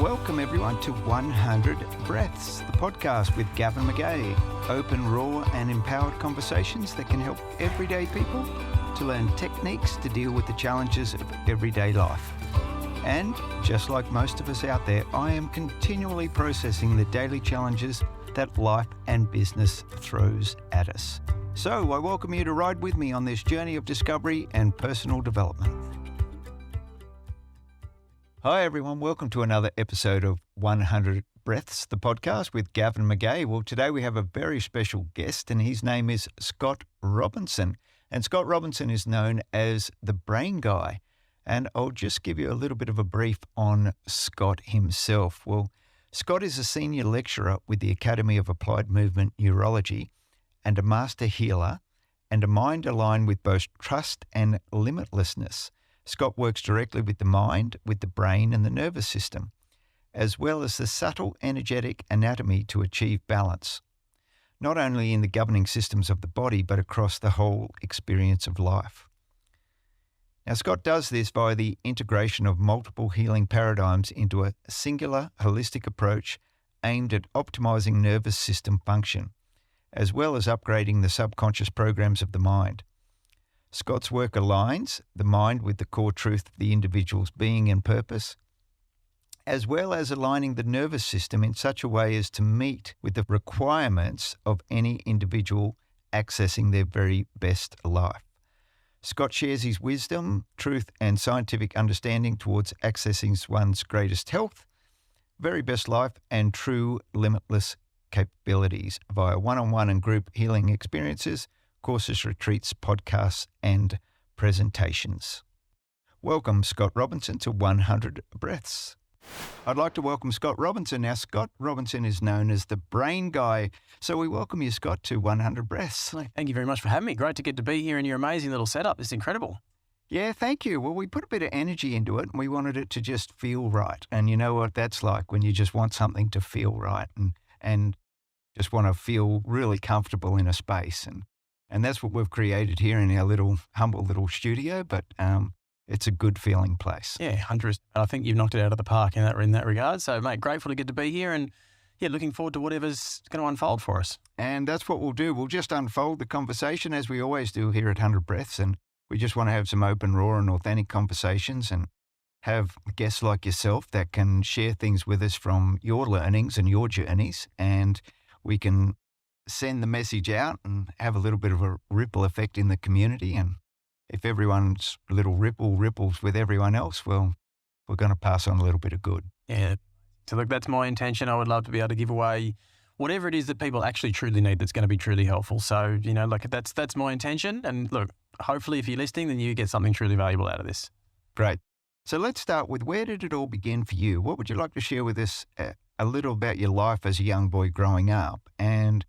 Welcome everyone to 100 Breaths, the podcast with Gavin McGahey. Open, raw and empowered conversations that can help everyday people to learn techniques to deal with the challenges of everyday life. And just like most of us out there, I am continually processing the daily challenges that life and business throws at us. So I welcome you to ride with me on this journey of discovery and personal development. Hi everyone, welcome to another episode of 100 Breaths, the podcast with Gavin McGahey. Well, today we have a very special guest and his name is Scott Robinson. And Scott Robinson is known as the Brain Guy. And I'll just give you a little bit of a brief on Scott himself. Well, Scott is a senior lecturer with the Academy of Applied Movement Neurology and a master healer and a mind aligned with both trust and limitlessness. Scott works directly with the mind, with the brain and the nervous system, as well as the subtle energetic anatomy to achieve balance, not only in the governing systems of the body, but across the whole experience of life. Now, Scott does this via the integration of multiple healing paradigms into a singular, holistic approach aimed at optimizing nervous system function, as well as upgrading the subconscious programs of the mind. Scott's work aligns the mind with the core truth of the individual's being and purpose, as well as aligning the nervous system in such a way as to meet with the requirements of any individual accessing their very best life. Scott shares his wisdom, truth, and scientific understanding towards accessing one's greatest health, very best life, and true limitless capabilities via one-on-one and group healing experiences, courses, retreats, podcasts, and presentations. Welcome, Scott Robinson, to 100 Breaths. I'd like to welcome Scott Robinson. Now, Scott Robinson is known as the Brain Guy. So we welcome you, Scott, to 100 Breaths. Thank you very much for having me. Great to get to be here in your amazing little setup. It's incredible. Yeah, thank you. Well, we put a bit of energy into it and we wanted it to just feel right. And you know what that's like when you just want something to feel right and just want to feel really comfortable in a space. And that's what we've created here in our humble little studio, but it's a good feeling place. Yeah, 100. I think you've knocked it out of the park in that regard. So, mate, grateful to get to be here and, looking forward to whatever's going to unfold for us. And that's what we'll do. We'll just unfold the conversation as we always do here at 100 Breaths. And we just want to have some open, raw and authentic conversations and have guests like yourself that can share things with us from your learnings and your journeys. And we can send the message out and have a little bit of a ripple effect in the community. And if everyone's little ripple ripples with everyone else, well, we're going to pass on a little bit of good. Yeah. So look, that's my intention. I would love to be able to give away whatever it is that people actually truly need that's going to be truly helpful. So, that's my intention. And look, hopefully if you're listening, then you get something truly valuable out of this. Great. So let's start with, where did it all begin for you? What would you like to share with us a little about your life as a young boy growing up? And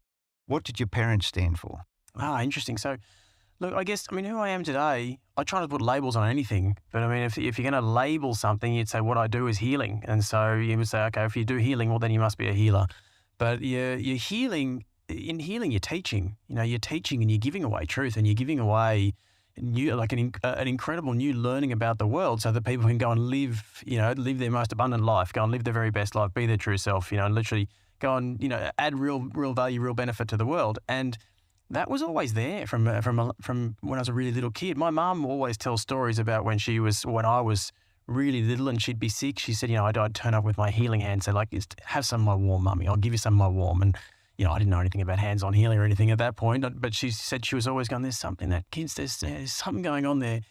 what did your parents stand for? Interesting. So, look, who I am today, I try to put labels on anything. But if you're going to label something, you'd say what I do is healing. And so you would say, okay, if you do healing, well, then you must be a healer. But you're healing, in healing, you're teaching. You're teaching and you're giving away truth and you're giving away new, like an incredible new learning about the world so that people can go and live their most abundant life, go and live their very best life, be their true self, and literally go and, add real value, real benefit to the world. And that was always there from when I was a really little kid. My mum always tells stories about when I was really little and she'd be sick. She said, I'd turn up with my healing hand, say, just have some of my warm, mummy. I'll give you some of my warm. And, I didn't know anything about hands-on healing or anything at that point, but she said she was always going, there's something that kids, there's something going on there.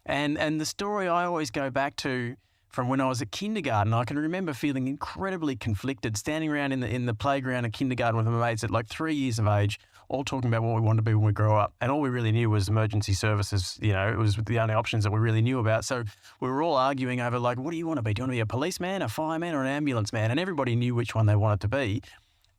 And the story I always go back to from when I was at kindergarten, I can remember feeling incredibly conflicted, standing around in the playground at kindergarten with my mates at 3 years of age, all talking about what we wanted to be when we grow up. And all we really knew was emergency services. It was the only options that we really knew about. So we were all arguing over what do you want to be? Do you want to be a policeman, a fireman, or an ambulance man? And everybody knew which one they wanted to be.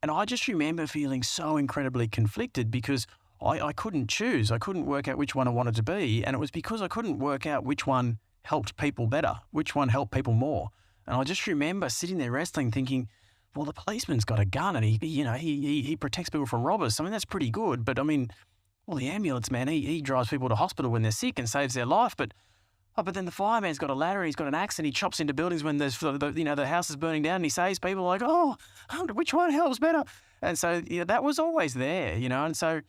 And I just remember feeling so incredibly conflicted because I couldn't choose. I couldn't work out which one I wanted to be. And it was because I couldn't work out which one helped people better, which one helped people more. And I just remember sitting there wrestling thinking, well, the policeman's got a gun and he protects people from robbers. That's pretty good. But the ambulance man, he drives people to hospital when they're sick and saves their life. But Oh, but then the fireman's got a ladder and he's got an axe and he chops into buildings when there's, the house is burning down, and he saves people like, oh, which one helps better? And so that was always there, and so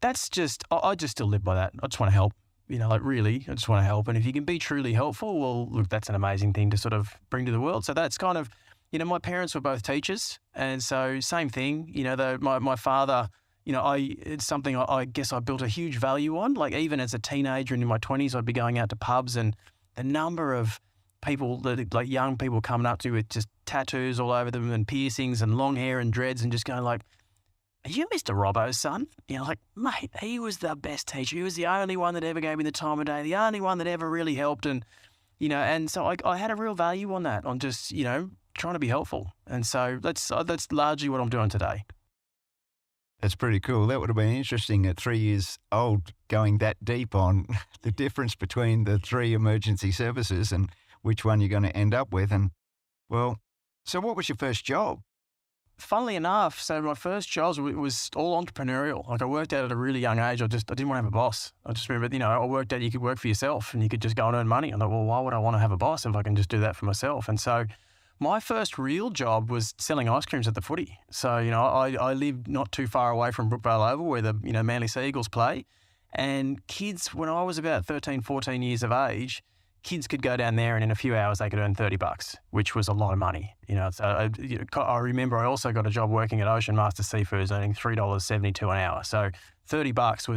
that's just, I just still live by that. I just want to help, really, I just want to help. And if you can be truly helpful, well, look, that's an amazing thing to sort of bring to the world. So that's kind of, my parents were both teachers. And so same thing, my father, it's something I guess I built a huge value on. Like even as a teenager and in my 20s, I'd be going out to pubs, and the number of people like young people coming up to me with just tattoos all over them and piercings and long hair and dreads, and just going like, "Are you Mr. Robbo's son?" Like, mate, he was the best teacher. He was the only one that ever gave me the time of day, the only one that ever really helped. And, and so I had a real value on that, on just, trying to be helpful. And so that's largely what I'm doing today. That's pretty cool. That would have been interesting at 3 years old, going that deep on the difference between the three emergency services and which one you're going to end up with. And, well, so what was your first job? Funnily enough, so my first job was all entrepreneurial. Like I worked out at a really young age. I didn't want to have a boss. I just remember, I worked out you could work for yourself and you could just go and earn money. I thought, well, why would I want to have a boss if I can just do that for myself? And so my first real job was selling ice creams at the footy. So, I lived not too far away from Brookvale Oval where the, Manly Sea Eagles play. And kids, when I was about 13, 14 years of age, kids could go down there and in a few hours they could earn $30, which was a lot of money. So I remember I also got a job working at Ocean Master Seafoods earning $3.72 an hour. So $30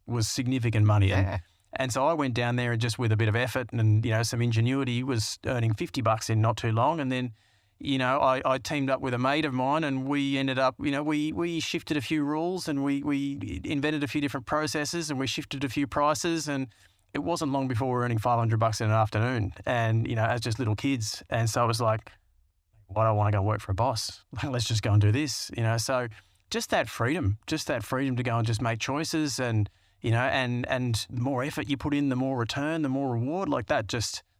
was significant money. Yeah. And so I went down there and just with a bit of effort and, some ingenuity was earning $50 in not too long. And then, I teamed up with a mate of mine and we ended up, we shifted a few rules and we invented a few different processes and we shifted a few prices, and it wasn't long before we were earning $500 in an afternoon and, as just little kids. And so I was like, why do I want to go work for a boss? Let's just go and do this, So just that freedom to go and just make choices and, and the more effort you put in, the more return, the more reward, like that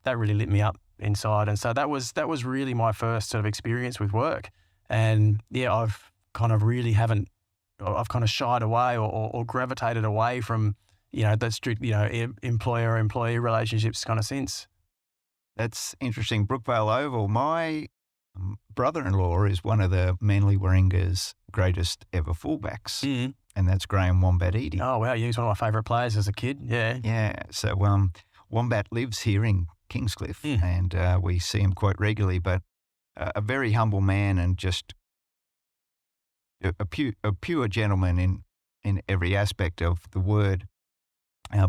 really lit me up inside. And so that was really my first sort of experience with work. And yeah, I've kind of shied away or gravitated away from, that strict, employer-employee relationships kind of since. That's interesting. Brookvale Oval, my brother-in-law is one of the Manly Warringah's greatest ever fullbacks. Mm. And that's Graham Wombat Eadie. Oh, wow. He was one of my favourite players as a kid. Yeah. Yeah. So Wombat lives here in Kingscliff and we see him quite regularly, but a very humble man and just a pure gentleman in every aspect of the word.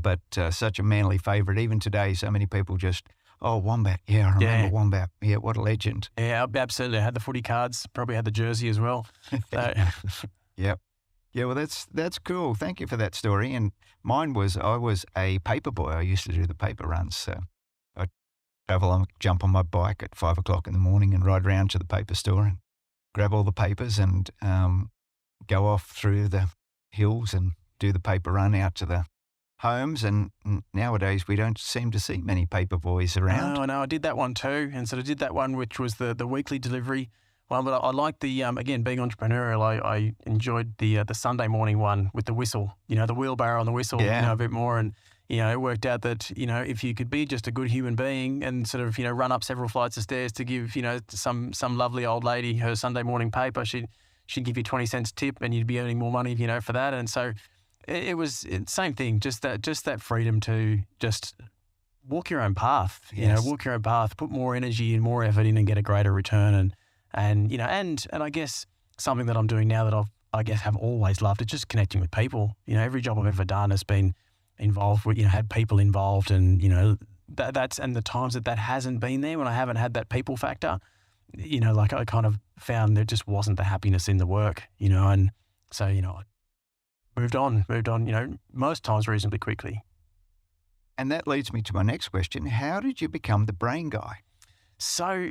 But such a Manly favourite. Even today, so many people just, oh, Wombat. Yeah, I remember Wombat. Yeah, what a legend. Yeah, absolutely. I had the footy cards, probably had the jersey as well. Yep. Yeah, well, that's cool. Thank you for that story. And mine was, I was a paper boy. I used to do the paper runs. So I'd travel and jump on my bike at 5 o'clock in the morning and ride around to the paper store and grab all the papers and go off through the hills and do the paper run out to the homes. And nowadays we don't seem to see many paper boys around. Oh, no, I did that one too. And so I did that one, which was the weekly delivery. Well, but I like the, again, being entrepreneurial, I enjoyed the Sunday morning one with the whistle, the wheelbarrow and the whistle, a bit more. And, it worked out that, if you could be just a good human being and sort of, run up several flights of stairs to give, some lovely old lady her Sunday morning paper, she'd give you 20 cents tip and you'd be earning more money, for that. And so it was same thing, just that freedom to just walk your own path, walk your own path, put more energy and more effort in and get a greater return. And I guess something that I'm doing now that I guess have always loved is just connecting with people. Every job I've ever done has been involved with, had people involved, and that's and the times that hasn't been there, when I haven't had that people factor, like I kind of found there just wasn't the happiness in the work, and so I moved on, most times reasonably quickly. And that leads me to my next question: how did you become the brain guy? So,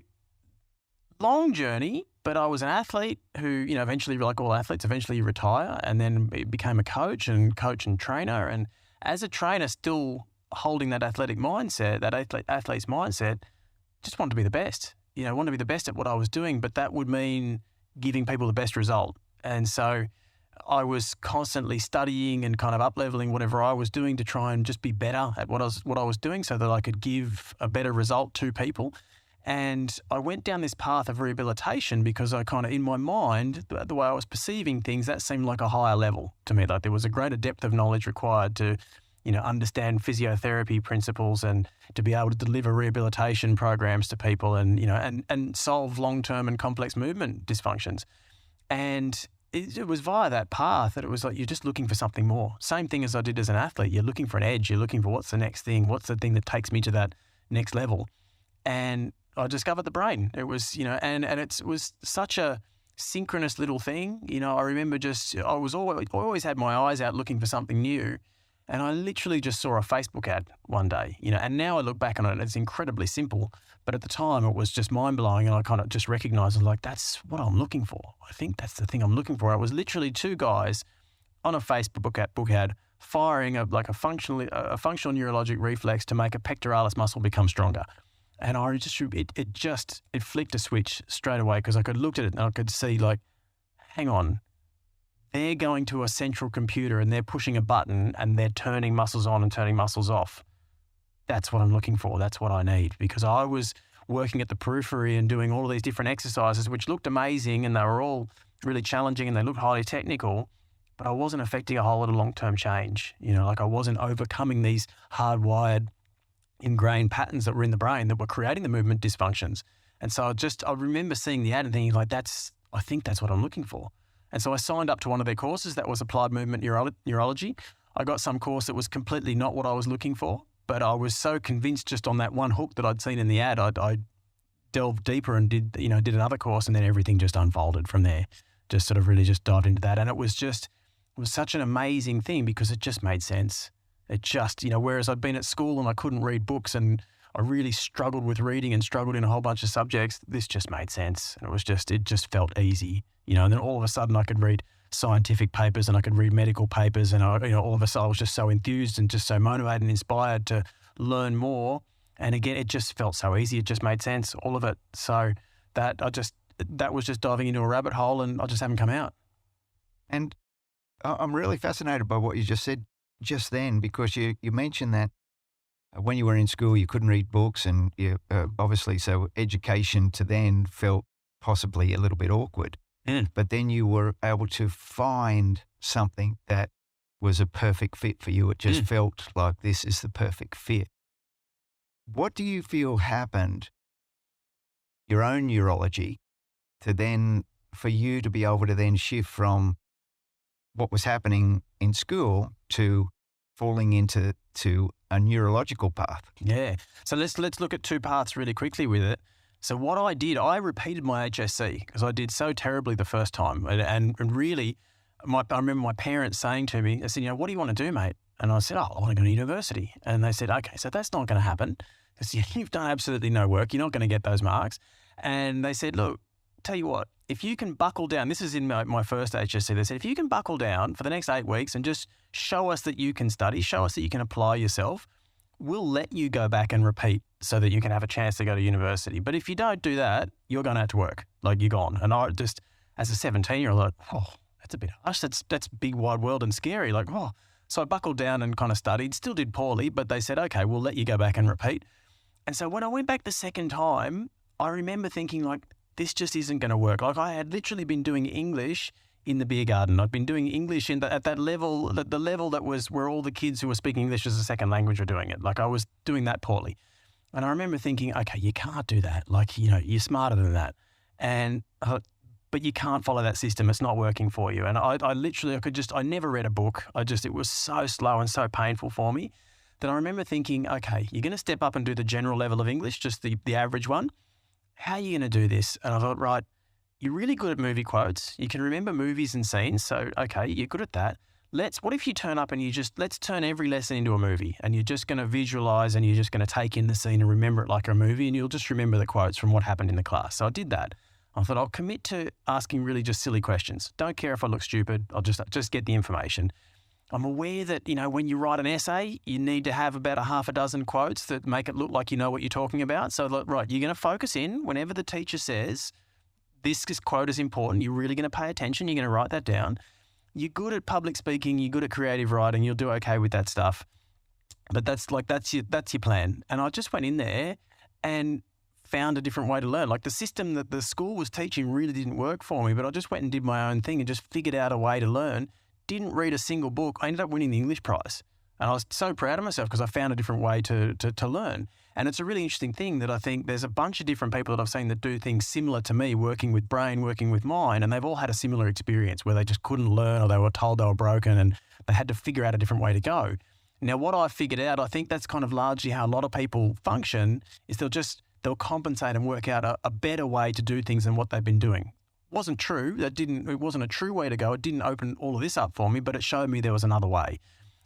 long journey, but I was an athlete who, eventually, like all athletes, eventually retire, and then became a coach and trainer. And as a trainer, still holding that athletic mindset, that athlete's mindset, just wanted to be the best. Wanted to be the best at what I was doing, but that would mean giving people the best result. And so I was constantly studying and kind of up-leveling whatever I was doing to try and just be better at what I was doing so that I could give a better result to people. And I went down this path of rehabilitation because I kind of, in my mind, the way I was perceiving things, that seemed like a higher level to me. Like there was a greater depth of knowledge required to, understand physiotherapy principles and to be able to deliver rehabilitation programs to people and, and solve long-term and complex movement dysfunctions. And it was via that path that it was like you're just looking for something more. Same thing as I did as an athlete. You're looking for an edge. You're looking for what's the next thing? What's the thing that takes me to that next level? And I discovered the brain. It was, and it was such a synchronous little thing. I remember I always had my eyes out looking for something new. And I literally just saw a Facebook ad one day, and now I look back on it, it's incredibly simple. But at the time it was just mind blowing. And I kind of just recognized like, that's what I'm looking for. I think that's the thing I'm looking for. It was literally two guys on a Facebook ad firing a functional neurologic reflex to make a pectoralis muscle become stronger. And it flicked a switch straight away because I could look at it and I could see like, hang on, they're going to a central computer and they're pushing a button and they're turning muscles on and turning muscles off. That's what I'm looking for. That's what I need, because I was working at the periphery and doing all of these different exercises, which looked amazing and they were all really challenging and they looked highly technical, but I wasn't affecting a whole lot of long-term change. I wasn't overcoming these hardwired ingrained patterns that were in the brain that were creating the movement dysfunctions. And so I remember seeing the ad and thinking like, I think that's what I'm looking for. And so I signed up to one of their courses that was applied movement neurology. I got some course that was completely not what I was looking for, but I was so convinced just on that one hook that I'd seen in the ad, I delved deeper and did another course, and then everything just unfolded from there. Just sort of really just dived into that. And it was such an amazing thing because it just made sense. It just, whereas I'd been at school and I couldn't read books and I really struggled with reading and struggled in a whole bunch of subjects, this just made sense. And it just felt easy, and then all of a sudden I could read scientific papers and I could read medical papers and all of a sudden I was just so enthused and just so motivated and inspired to learn more. And again, it just felt so easy. It just made sense, all of it. So that was just diving into a rabbit hole and I just haven't come out. And I'm really fascinated by what you just said just then, because you mentioned that when you were in school, you couldn't read books and you obviously, so education to then felt possibly a little bit awkward. Mm. But then you were able to find something that was a perfect fit for you. It just felt like this is the perfect fit. What do you feel happened, your own neurology, to then, for you to be able to then shift from what was happening in school to falling into a neurological path? Yeah. So let's look at two paths really quickly with it. So what I did, I repeated my HSC because I did so terribly the first time. And really, I remember my parents saying to me, they said, what do you want to do, mate? And I said, I want to go to university. And they said, okay, so that's not going to happen because you've done absolutely no work. You're not going to get those marks. And they said, look, tell you what, if you can buckle down, this is in my first HSC, they said, if you can buckle down for the next 8 weeks and just show us that you can study, show us that you can apply yourself, we'll let you go back and repeat so that you can have a chance to go to university. But if you don't do that, you're going to have to work. Like, you're gone. And I just, as a 17-year-old, like, that's a bit harsh. That's big wide world and scary. Like, So I buckled down and kind of studied, still did poorly, but they said, okay, we'll let you go back and repeat. And so when I went back the second time, I remember thinking like, this just isn't going to work. Like, I had literally been doing English in the beer garden. I'd been doing English at that level, the level that was where all the kids who were speaking English as a second language were doing it. Like, I was doing that poorly. And I remember thinking, okay, you can't do that. Like, you're smarter than that. And, but you can't follow that system. It's not working for you. And I never read a book. It was so slow and so painful for me that I remember thinking, okay, you're going to step up and do the general level of English, just the average one. How are you going to do this? And I thought, right, you're really good at movie quotes. You can remember movies and scenes. So, okay, you're good at that. What if you turn up and let's turn every lesson into a movie, and you're just going to visualize and you're just going to take in the scene and remember it like a movie, and you'll just remember the quotes from what happened in the class. So I did that. I thought, I'll commit to asking really just silly questions. Don't care if I look stupid. I'll just get the information. I'm aware that, when you write an essay, you need to have about a half a dozen quotes that make it look like you know what you're talking about. So, right, you're going to focus in whenever the teacher says, this quote is important, you're really going to pay attention, you're going to write that down. you're good at public speaking, you're good at creative writing, you'll do okay with that stuff. But that's your plan. And I just went in there and found a different way to learn. Like the system that the school was teaching really didn't work for me, but I just went and did my own thing and just figured out a way to learn. Didn't read a single book. I ended up winning the English prize. And I was so proud of myself because I found a different way to learn. And it's a really interesting thing that I think there's a bunch of different people that I've seen that do things similar to me, working with brain, working with mind, and they've all had a similar experience where they just couldn't learn or they were told they were broken and they had to figure out a different way to go. Now, what I figured out, I think that's kind of largely how a lot of people function, is they'll compensate and work out a better way to do things than what they've been doing. Wasn't true. It wasn't a true way to go. It didn't open all of this up for me, but it showed me there was another way.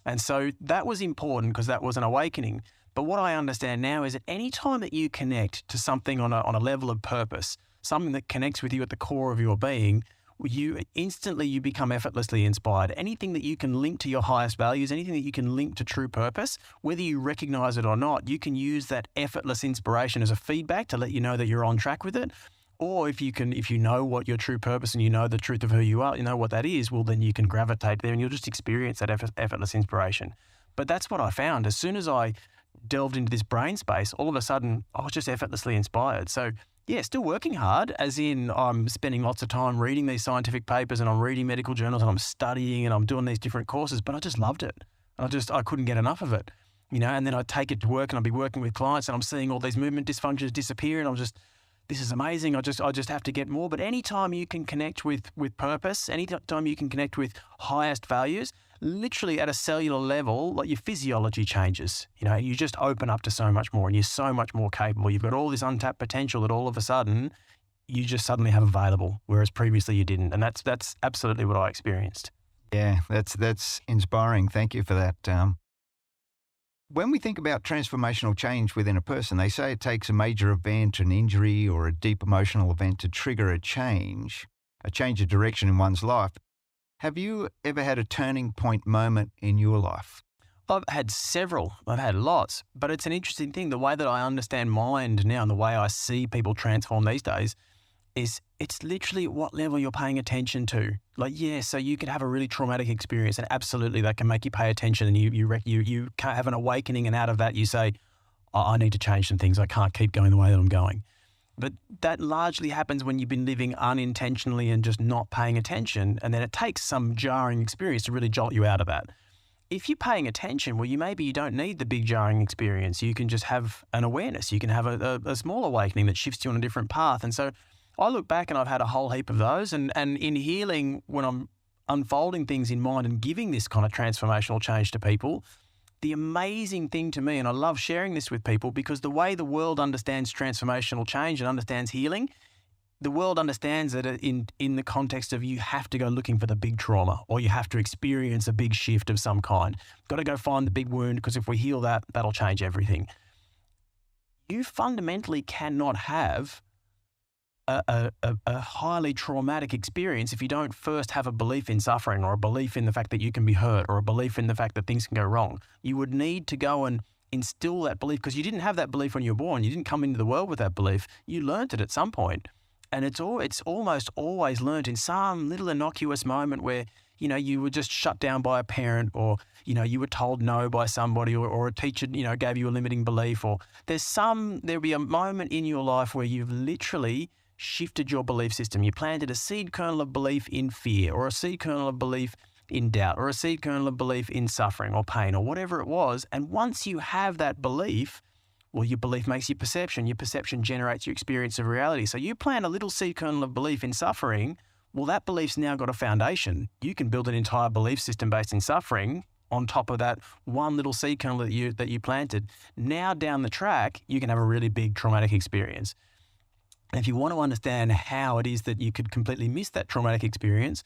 And so that was important because that was an awakening. But what I understand now is that any time that you connect to something on a level of purpose, something that connects with you at the core of your being, you become effortlessly inspired. Anything that you can link to your highest values, anything that you can link to true purpose, whether you recognize it or not, you can use that effortless inspiration as a feedback to let you know that you're on track with it. Or if you know what your true purpose and you know the truth of who you are, you know what that is, well, then you can gravitate there and you'll just experience that effortless inspiration. But that's what I found. As soon as I delved into this brain space, all of a sudden I was just effortlessly inspired. So yeah, still working hard, as in I'm spending lots of time reading these scientific papers and I'm reading medical journals and I'm studying and I'm doing these different courses, but I just loved it. I couldn't get enough of it, and then I'd take it to work and I'd be working with clients and I'm seeing all these movement dysfunctions disappear and this is amazing. I just have to get more. But anytime you can connect with purpose, anytime you can connect with highest values, literally at a cellular level, like your physiology changes. You just open up to so much more and you're so much more capable. You've got all this untapped potential that all of a sudden you just suddenly have available, whereas previously you didn't. And that's absolutely what I experienced. Yeah, that's inspiring. Thank you for that. When we think about transformational change within a person, they say it takes a major event, an injury, or a deep emotional event to trigger a change of direction in one's life. Have you ever had a turning point moment in your life? I've had several. I've had lots. But it's an interesting thing. The way that I understand mind now and the way I see people transform these days is it's literally what level you're paying attention to. So you could have a really traumatic experience and absolutely that can make you pay attention and you can't have an awakening, and out of that you say, I need to change some things. I can't keep going the way that I'm going. But that largely happens when you've been living unintentionally and just not paying attention, and then it takes some jarring experience to really jolt you out of that. If you're paying attention, well, maybe you don't need the big jarring experience. You can just have an awareness. You can have a small awakening that shifts you on a different path. And so I look back and I've had a whole heap of those. And in healing, when I'm unfolding things in mind and giving this kind of transformational change to people, the amazing thing to me, and I love sharing this with people, because the way the world understands transformational change and understands healing, the world understands it in the context of you have to go looking for the big trauma or you have to experience a big shift of some kind. Got to go find the big wound, because if we heal that, that'll change everything. You fundamentally cannot have a highly traumatic experience if you don't first have a belief in suffering or a belief in the fact that you can be hurt or a belief in the fact that things can go wrong. You would need to go and instill that belief, because you didn't have that belief when you were born. You didn't come into the world with that belief. You learnt it at some point. And it's almost always learnt in some little innocuous moment where, you were just shut down by a parent, or, you were told no by somebody, or a teacher, gave you a limiting belief, or there'll be a moment in your life where you've literally shifted your belief system. You planted a seed kernel of belief in fear, or a seed kernel of belief in doubt, or a seed kernel of belief in suffering or pain or whatever it was. And once you have that belief, well, your belief makes your perception. Your perception generates your experience of reality. So you plant a little seed kernel of belief in suffering, well, that belief's now got a foundation. You can build an entire belief system based in suffering on top of that one little seed kernel that you planted. Now down the track, you can have a really big traumatic experience. And if you want to understand how it is that you could completely miss that traumatic experience,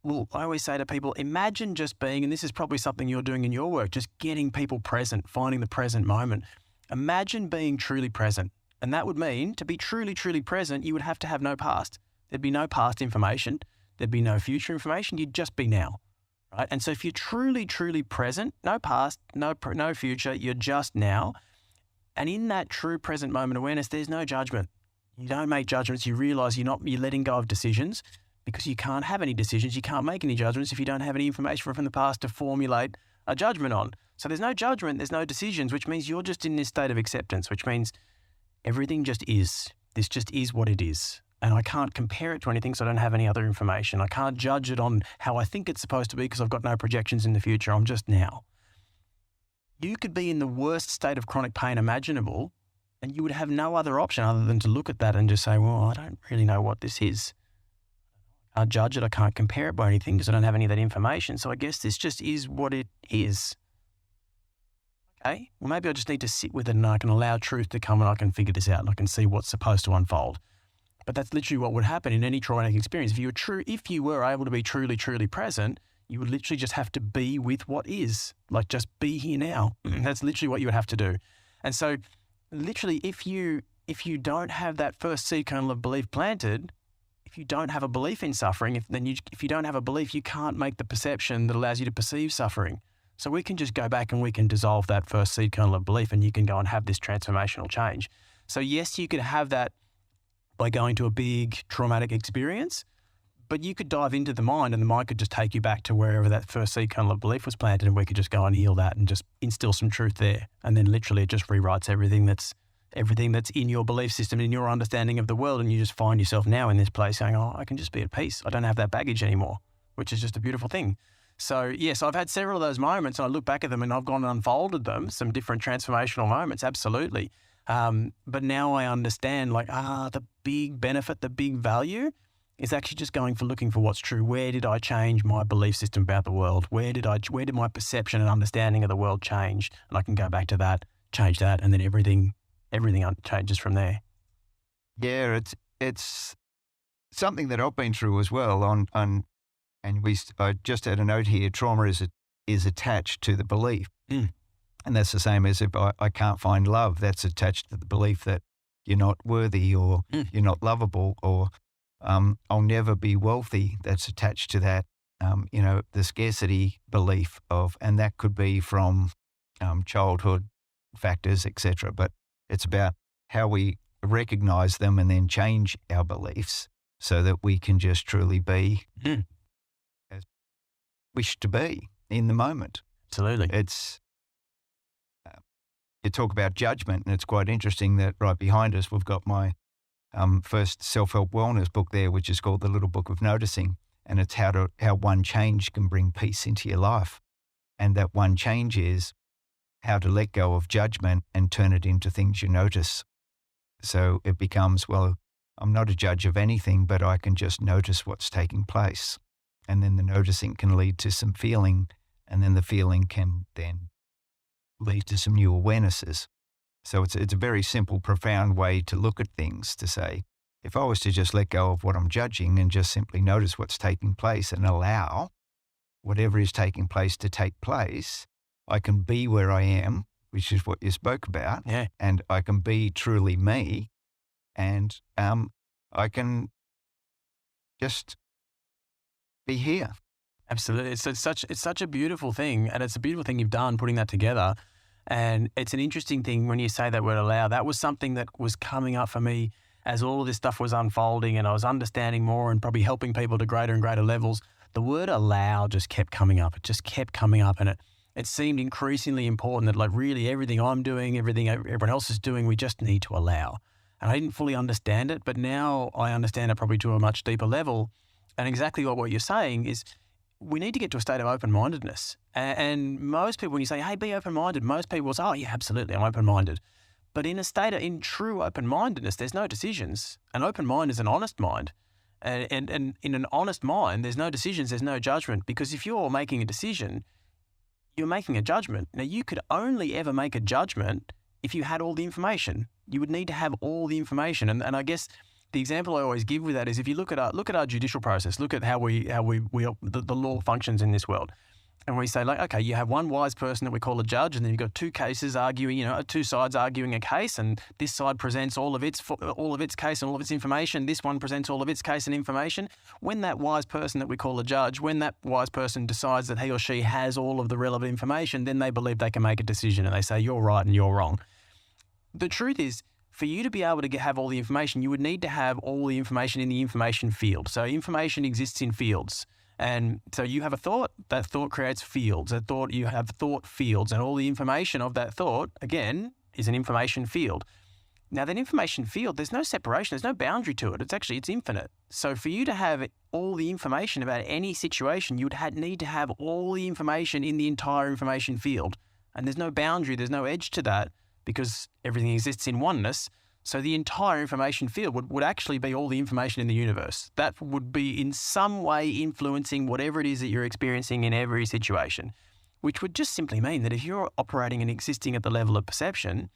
well, I always say to people, imagine just being, and this is probably something you're doing in your work, just getting people present, finding the present moment. Imagine being truly present. And that would mean to be truly, truly present, you would have to have no past. There'd be no past information. There'd be no future information. You'd just be now, right? And so if you're truly, truly present, no past, no future, you're just now. And in that true present moment awareness, there's no judgment. You don't make judgments. You realize you're letting go of decisions. because you can't have any decisions, you can't make any judgments if you don't have any information from the past to formulate a judgment on. So there's no judgment, there's no decisions, which means you're just in this state of acceptance, which means everything just is. This just is what it is. And I can't compare it to anything, so I don't have any other information. I can't judge it on how I think it's supposed to be because I've got no projections in the future. I'm just now. You could be in the worst state of chronic pain imaginable, and you would have no other option other than to look at that and just say, well, I don't really know what this is. I can't judge it. I can't compare it by anything because I don't have any of that information. So I guess this just is what it is. Okay, well, maybe I just need to sit with it and I can allow truth to come and I can figure this out and I can see what's supposed to unfold. But that's literally what would happen in any traumatic experience. If you were able to be truly, truly present, you would literally just have to be with what is, like just be here now. That's literally what you would have to do. And so literally, if you don't have that first seed kernel of belief planted, if you don't have a belief in suffering, if you don't have a belief, you can't make the perception that allows you to perceive suffering. So we can just go back and we can dissolve that first seed kernel of belief and you can go and have this transformational change. So yes, you could have that by going to a big traumatic experience, but you could dive into the mind and the mind could just take you back to wherever that first seed kernel of belief was planted and we could just go and heal that and just instill some truth there. And then literally it just rewrites everything that's in your belief system, in your understanding of the world, and you just find yourself now in this place saying, oh, I can just be at peace. I don't have that baggage anymore, which is just a beautiful thing. So yes, I've had several of those moments and I look back at them and I've gone and unfolded them, some different transformational moments, absolutely. But now I understand the big benefit, the big value is actually just looking for what's true. Where did I change my belief system about the world? Where did my perception and understanding of the world change? And I can go back to that, change that, and then everything changes from there. Yeah, it's something that I've been through as well. I just had a note here. Trauma is attached to the belief, and that's the same as if I can't find love. That's attached to the belief that you're not worthy or you're not lovable, or I'll never be wealthy. That's attached to that. The scarcity belief and that could be from childhood factors, etc. But it's about how we recognize them and then change our beliefs so that we can just truly be as wish to be in the moment. Absolutely. It's you talk about judgment, and it's quite interesting that right behind us we've got my first self-help wellness book there, which is called The Little Book of Noticing, and it's how one change can bring peace into your life. And that one change is how to let go of judgment and turn it into things you notice. So it becomes, well, I'm not a judge of anything, but I can just notice what's taking place. And then the noticing can lead to some feeling, and then the feeling can then lead to some new awarenesses. So it's a very simple, profound way to look at things, to say, if I was to just let go of what I'm judging and just simply notice what's taking place and allow whatever is taking place to take place, I can be where I am, which is what you spoke about, and I can be truly me, and I can just be here. Absolutely. It's such a beautiful thing, and it's a beautiful thing you've done putting that together. And it's an interesting thing when you say that word allow. That was something that was coming up for me as all of this stuff was unfolding and I was understanding more and probably helping people to greater and greater levels. The word allow just kept coming up. It just kept coming up, and it seemed increasingly important that really everything I'm doing, everything everyone else is doing, we just need to allow. And I didn't fully understand it, but now I understand it probably to a much deeper level. And exactly what you're saying is we need to get to a state of open-mindedness. And most people, when you say, hey, be open-minded, most people will say, oh, yeah, absolutely, I'm open-minded. But in true open-mindedness, there's no decisions. An open mind is an honest mind. And in an honest mind, there's no decisions, there's no judgment. Because if you're making a decision, you're making a judgment. Now, you could only ever make a judgment if you had all the information. You would need to have all the information. And I guess the example I always give with that is if you look at our judicial process, look at how the law functions in this world. And we say okay, you have one wise person that we call a judge, and then you've got two cases arguing, two sides arguing a case, and this side presents all of its case and all of its information. This one presents all of its case and information. When that wise person that we call a judge, when that wise person decides that he or she has all of the relevant information, then they believe they can make a decision and they say, you're right and you're wrong. The truth is, for you to be able to have all the information, you would need to have all the information in the information field. So information exists in fields. And so you have a thought, that thought creates fields. You have thought fields, and all the information of that thought, again, is an information field. Now, that information field, there's no separation, there's no boundary to it. It's infinite. So for you to have all the information about any situation, you would need to have all the information in the entire information field. And there's no boundary, there's no edge to that, because everything exists in oneness. So the entire information field would actually be all the information in the universe. That would be in some way influencing whatever it is that you're experiencing in every situation, which would just simply mean that if you're operating and existing at the level of perception,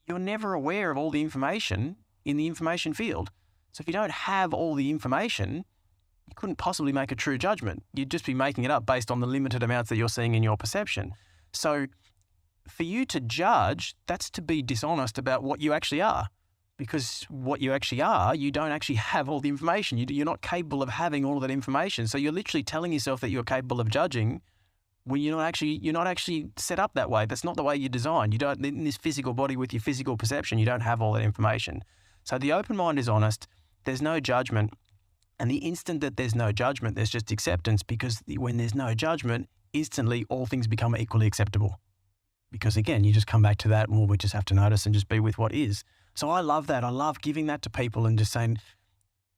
you're never aware of all the information in the information field. So if you don't have all the information, you couldn't possibly make a true judgment. You'd just be making it up based on the limited amounts that you're seeing in your perception. So for you to judge, that's to be dishonest about what you actually are. Because what you actually are, you don't actually have all the information. You're not capable of having all of that information. So you're literally telling yourself that you're capable of judging when you're not actually set up that way. That's not the way you're designed. You don't, in this physical body with your physical perception, you don't have all that information. So the open mind is honest. There's no judgment. And the instant that there's no judgment, there's just acceptance, because when there's no judgment, instantly all things become equally acceptable. Because again, you just come back to that, well, we just have to notice and just be with what is. So I love that. I love giving that to people and just saying,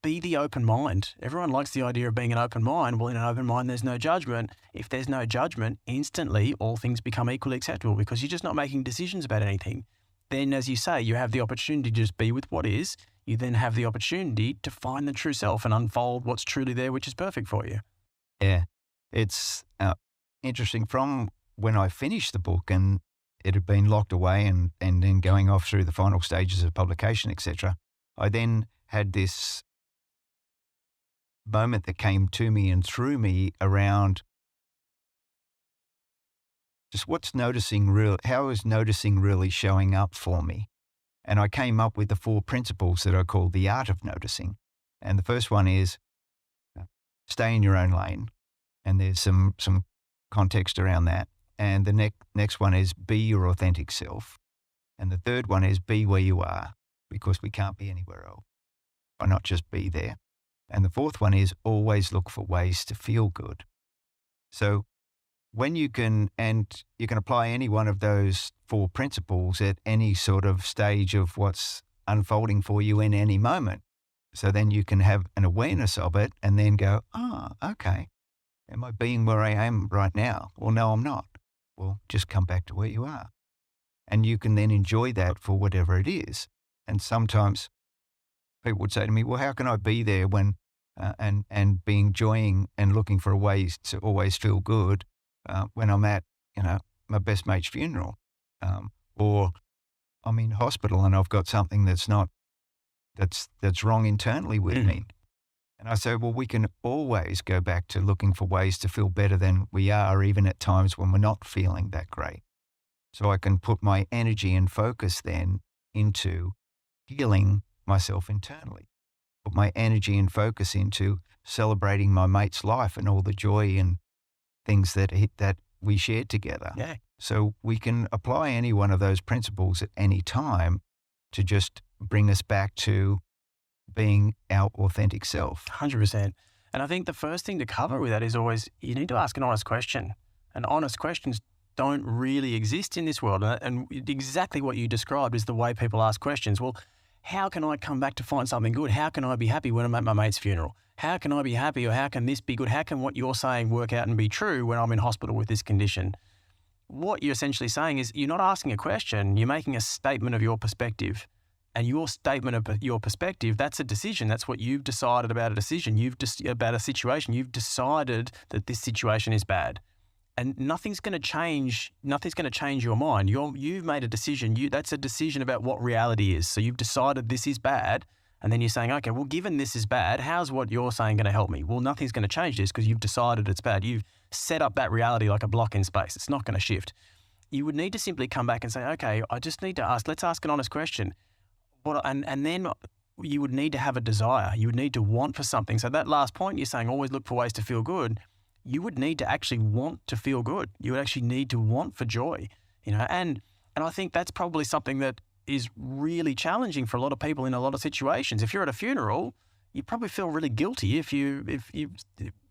be the open mind. Everyone likes the idea of being an open mind. Well, in an open mind, there's no judgment. If there's no judgment, instantly all things become equally acceptable, because you're just not making decisions about anything. Then, as you say, you have the opportunity to just be with what is. You then have the opportunity to find the true self and unfold what's truly there, which is perfect for you. Yeah, it's interesting. From when I finished the book and it had been locked away and then going off through the final stages of publication, etc., I then had this moment that came to me and through me around just how is noticing really showing up for me? And I came up with the 4 principles that I call the art of noticing. And the first one is stay in your own lane. And there's some context around that. And the next one is be your authentic self. And the third one is be where you are, because we can't be anywhere else. Why not just be there? And the fourth one is always look for ways to feel good. So when you can apply any one of those 4 principles at any sort of stage of what's unfolding for you in any moment. So then you can have an awareness of it and then go, okay, am I being where I am right now? Well, no, I'm not. Well, just come back to where you are. And you can then enjoy that for whatever it is. And sometimes people would say to me, well, how can I be there when, and be enjoying and looking for ways to always feel good when I'm at, my best mate's funeral, or I'm in hospital and I've got something that's wrong internally with me. And I say, well, we can always go back to looking for ways to feel better than we are, even at times when we're not feeling that great. So I can put my energy and focus then into healing myself internally. Put my energy and focus into celebrating my mate's life and all the joy and things that we shared together. Yeah. So we can apply any one of those principles at any time to just bring us back to being our authentic self. 100%. And I think the first thing to cover with that is always, you need to ask an honest question. And honest questions don't really exist in this world. And exactly what you described is the way people ask questions. Well, how can I come back to find something good? How can I be happy when I'm at my mate's funeral? How can I be happy, or how can this be good? How can what you're saying work out and be true when I'm in hospital with this condition? What you're essentially saying is you're not asking a question, you're making a statement of your perspective. And your statement of your perspective, that's a decision. That's what you've decided about a decision. About a situation. You've decided that this situation is bad. And nothing's going to change your mind. You've made a decision. That's a decision about what reality is. So you've decided this is bad. And then you're saying, okay, well, given this is bad, how's what you're saying going to help me? Well, nothing's going to change this because you've decided it's bad. You've set up that reality like a block in space. It's not going to shift. You would need to simply come back and say, okay, I just need to let's ask an honest question. And then you would need to have a desire. You would need to want for something. So that last point, you're saying always look for ways to feel good. You would need to actually want to feel good. You would actually need to want for joy, And I think that's probably something that is really challenging for a lot of people in a lot of situations. If you're at a funeral, you probably feel really guilty if you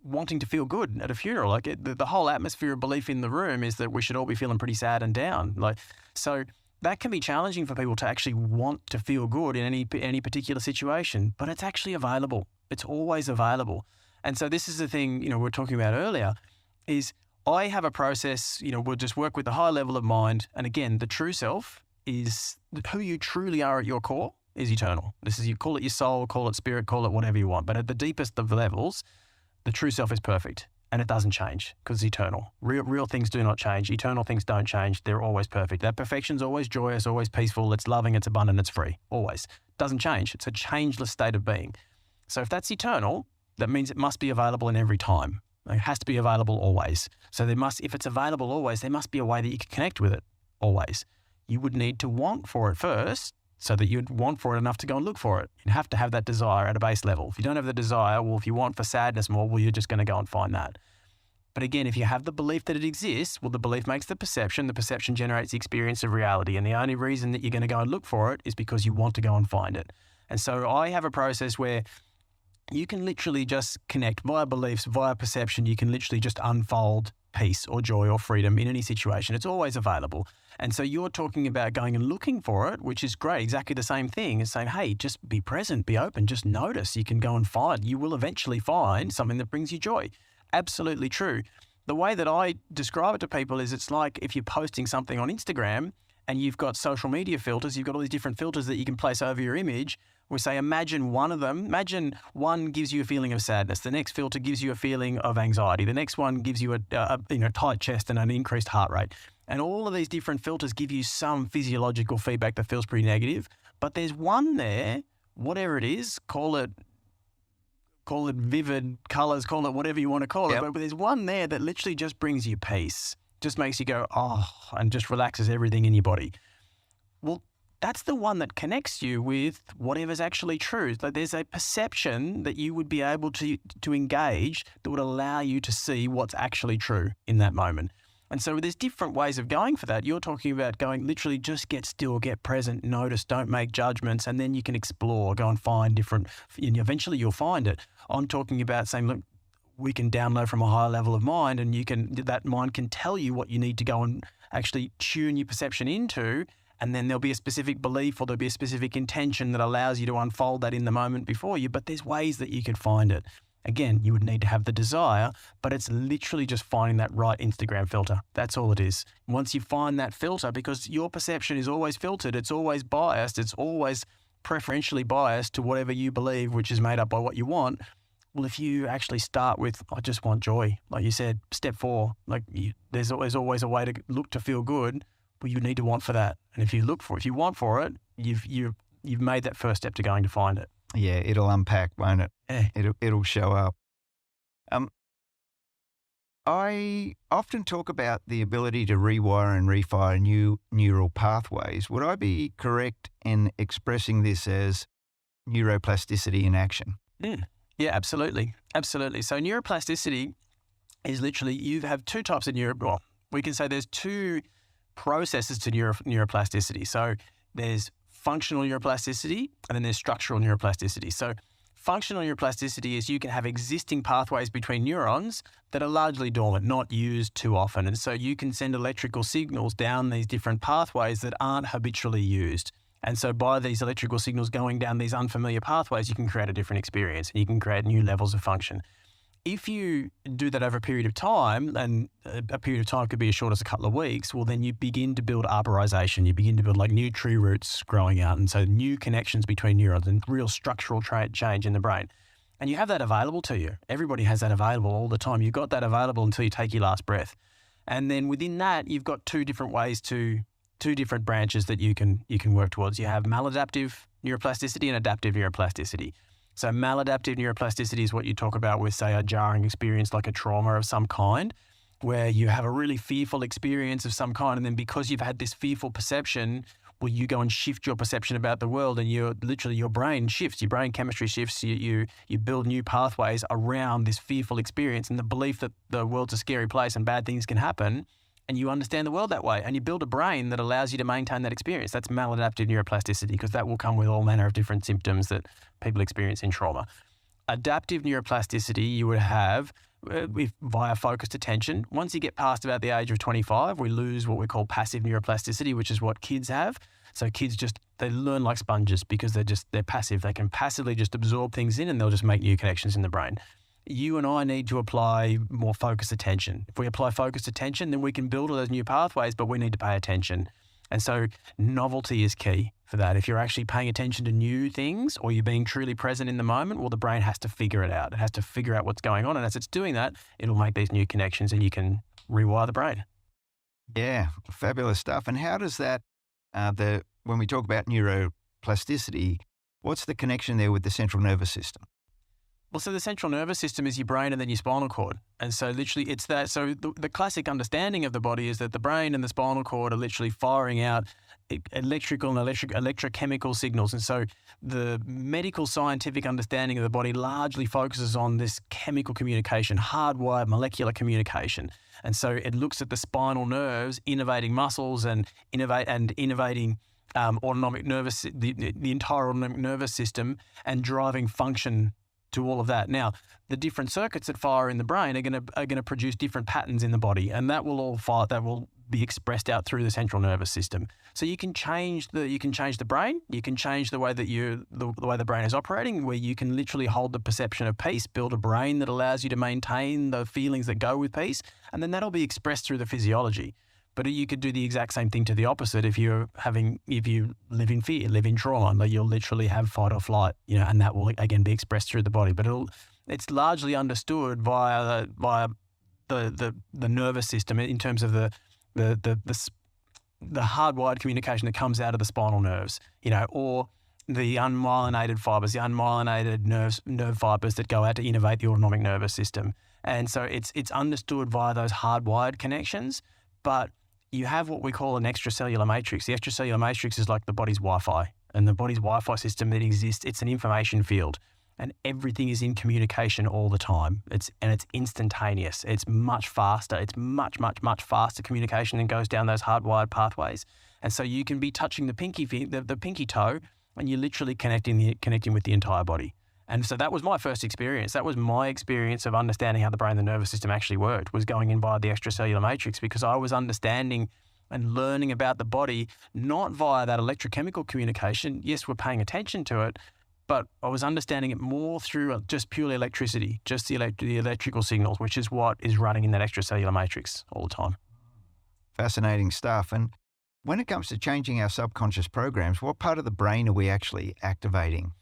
wanting to feel good at a funeral. Like the whole atmosphere of belief in the room is that we should all be feeling pretty sad and down. So that can be challenging for people to actually want to feel good in any particular situation, but it's actually available. It's always available. And so this is the thing, we were talking about earlier, is I have a process, we'll just work with the high level of mind. And again, the true self is who you truly are at your core is eternal. This is, you call it your soul, call it spirit, call it whatever you want. But at the deepest of levels, the true self is perfect and it doesn't change because it's eternal. Real things do not change. Eternal things don't change. They're always perfect. That perfection's always joyous, always peaceful. It's loving, it's abundant, it's free. Always. Doesn't change. It's a changeless state of being. So if that's eternal, that means it must be available in every time. It has to be available always. So if it's available always, there must be a way that you can connect with it always. You would need to want for it first so that you'd want for it enough to go and look for it. You'd have to have that desire at a base level. If you don't have the desire, well, if you want for sadness more, well, you're just going to go and find that. But again, if you have the belief that it exists, well, the belief makes the perception generates the experience of reality. And the only reason that you're going to go and look for it is because you want to go and find it. And so I have a process where you can literally just connect via beliefs, via perception. You can literally just unfold peace or joy or freedom in any situation. It's always available. And so you're talking about going and looking for it, which is great. Exactly the same thing as saying, hey, just be present, be open, just notice. You can go and find. You will eventually find something that brings you joy. Absolutely true. The way that I describe it to people is it's like if you're posting something on Instagram and you've got social media filters, you've got all these different filters that you can place over your image. We say, imagine one gives you a feeling of sadness. The next filter gives you a feeling of anxiety. The next one gives you a tight chest and an increased heart rate. And all of these different filters give you some physiological feedback that feels pretty negative. But there's one there, whatever it is, call it vivid colors, call it whatever you want to call it. But there's one there that literally just brings you peace, just makes you go, oh, and just relaxes everything in your body. Well, that's the one that connects you with whatever's actually true. Like there's a perception that you would be able to engage that would allow you to see what's actually true in that moment. And so there's different ways of going for that. You're talking about going literally just get still, get present, notice, don't make judgments, and then you can explore, go and find different, and eventually you'll find it. I'm talking about saying, look, we can download from a higher level of mind and that mind can tell you what you need to go and actually tune your perception into. And then there'll be a specific belief or there'll be a specific intention that allows you to unfold that in the moment before you. But there's ways that you could find it. Again, you would need to have the desire, but it's literally just finding that right Instagram filter. That's all it is. Once you find that filter, because your perception is always filtered, it's always biased, it's always preferentially biased to whatever you believe, which is made up by what you want. Well, if you actually start with, I just want joy, like you said, step 4, there's always a way to look to feel good. Well, you need to want for that. And if you want for it, you've made that first step to going to find it. Yeah, it'll unpack, won't it? Yeah. It'll show up. I often talk about the ability to rewire and refire new neural pathways. Would I be correct in expressing this as neuroplasticity in action? Yeah, absolutely. Absolutely. So neuroplasticity is literally, you have two types of we can say there's two processes to neuroplasticity. So there's functional neuroplasticity and then there's structural neuroplasticity. So functional neuroplasticity is you can have existing pathways between neurons that are largely dormant, not used too often. And so you can send electrical signals down these different pathways that aren't habitually used. And so by these electrical signals going down these unfamiliar pathways, you can create a different experience and you can create new levels of function. If you do that over a period of time, and a period of time could be as short as a couple of weeks, well, then you begin to build arborization. You begin to build like new tree roots growing out. And so new connections between neurons and real structural change in the brain. And you have that available to you. Everybody has that available all the time. You've got that available until you take your last breath. And then within that, you've got two different branches that you can work towards. You have maladaptive neuroplasticity and adaptive neuroplasticity. So maladaptive neuroplasticity is what you talk about with, say, a jarring experience like a trauma of some kind, where you have a really fearful experience of some kind, and then because you've had this fearful perception, well, you go and shift your perception about the world, and your brain shifts, your brain chemistry shifts, you build new pathways around this fearful experience and the belief that the world's a scary place and bad things can happen. and you understand the world that way, and you build a brain that allows you to maintain that experience. That's maladaptive neuroplasticity, because that will come with all manner of different symptoms that people experience in trauma. Adaptive neuroplasticity you would have via focused attention. Once you get past about the age of 25, we lose what we call passive neuroplasticity, which is what kids have. So kids they learn like sponges because they're passive. They can passively just absorb things in and they'll just make new connections in the brain. You and I need to apply more focused attention. If we apply focused attention, then we can build all those new pathways, but we need to pay attention. And so novelty is key for that. If you're actually paying attention to new things or you're being truly present in the moment, well, the brain has to figure it out. It has to figure out what's going on. And as it's doing that, it'll make these new connections and you can rewire the brain. Yeah, fabulous stuff. And how does that, when we talk about neuroplasticity, what's the connection there with the central nervous system? Well, so the central nervous system is your brain and then your spinal cord. And so literally it's that. So the classic understanding of the body is that the brain and the spinal cord are literally firing out electrical and electrochemical signals. And so the medical scientific understanding of the body largely focuses on this chemical communication, hardwired molecular communication. And so it looks at the spinal nerves, innervating muscles and innervating autonomic nervous, the entire autonomic nervous system, and driving function to all of that. Now, the different circuits that fire in the brain are going to produce different patterns in the body, and that will be expressed out through the central nervous system. So you can change the brain, you can change the way that the way the brain is operating, where you can literally hold the perception of peace, build a brain that allows you to maintain the feelings that go with peace, and then that'll be expressed through the physiology. But you could do the exact same thing to the opposite if you live in fear, live in trauma, like you'll literally have fight or flight, and that will again be expressed through the body. But it's largely understood via the nervous system in terms of the hardwired communication that comes out of the spinal nerves, or the unmyelinated fibers, the unmyelinated nerve fibers that go out to innervate the autonomic nervous system. And so it's understood via those hardwired connections, but you have what we call an extracellular matrix. The extracellular matrix is like the body's Wi-Fi, and the body's Wi-Fi system that exists, it's an information field, and everything is in communication all the time. It's instantaneous. It's much faster. It's much, much, much faster communication and goes down those hardwired pathways. And so you can be touching the pinky toe, and you're literally connecting with the entire body. And so that was my first experience. That was my experience of understanding how the brain and the nervous system actually worked, was going in via the extracellular matrix, because I was understanding and learning about the body, not via that electrochemical communication. Yes, we're paying attention to it, but I was understanding it more through just purely electricity, just the electrical signals, which is what is running in that extracellular matrix all the time. Fascinating stuff. And when it comes to changing our subconscious programs, what part of the brain are we actually activating?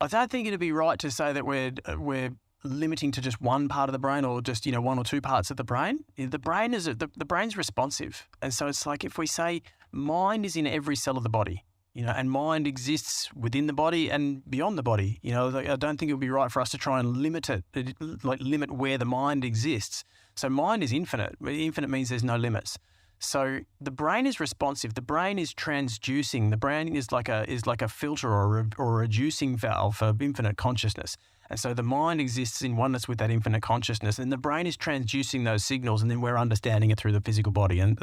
I don't think it'd be right to say that we're limiting to just one part of the brain, or just one or two parts of the brain. The brain's responsive, and so it's like if we say mind is in every cell of the body, and mind exists within the body and beyond the body. I don't think it would be right for us to try and limit where the mind exists. So mind is infinite. Infinite means there's no limits. So the brain is responsive. The brain is transducing. The brain is like a filter or a reducing valve for infinite consciousness. And so the mind exists in oneness with that infinite consciousness, and the brain is transducing those signals, and then we're understanding it through the physical body. And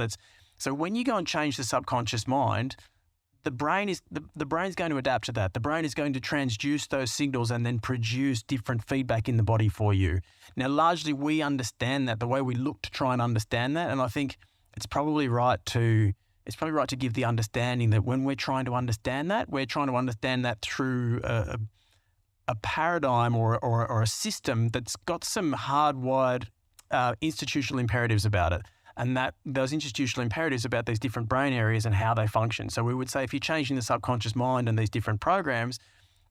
so when you go and change the subconscious mind, the brain's going to adapt to that. The brain is going to transduce those signals and then produce different feedback in the body for you. Now, largely we understand that, the way we look to try and understand that, and I think it's probably right to give the understanding that when we're trying to understand that, we're trying to understand that through a paradigm or a system that's got some hardwired institutional imperatives about it. And that those institutional imperatives about these different brain areas and how they function. So we would say if you're changing the subconscious mind and these different programs,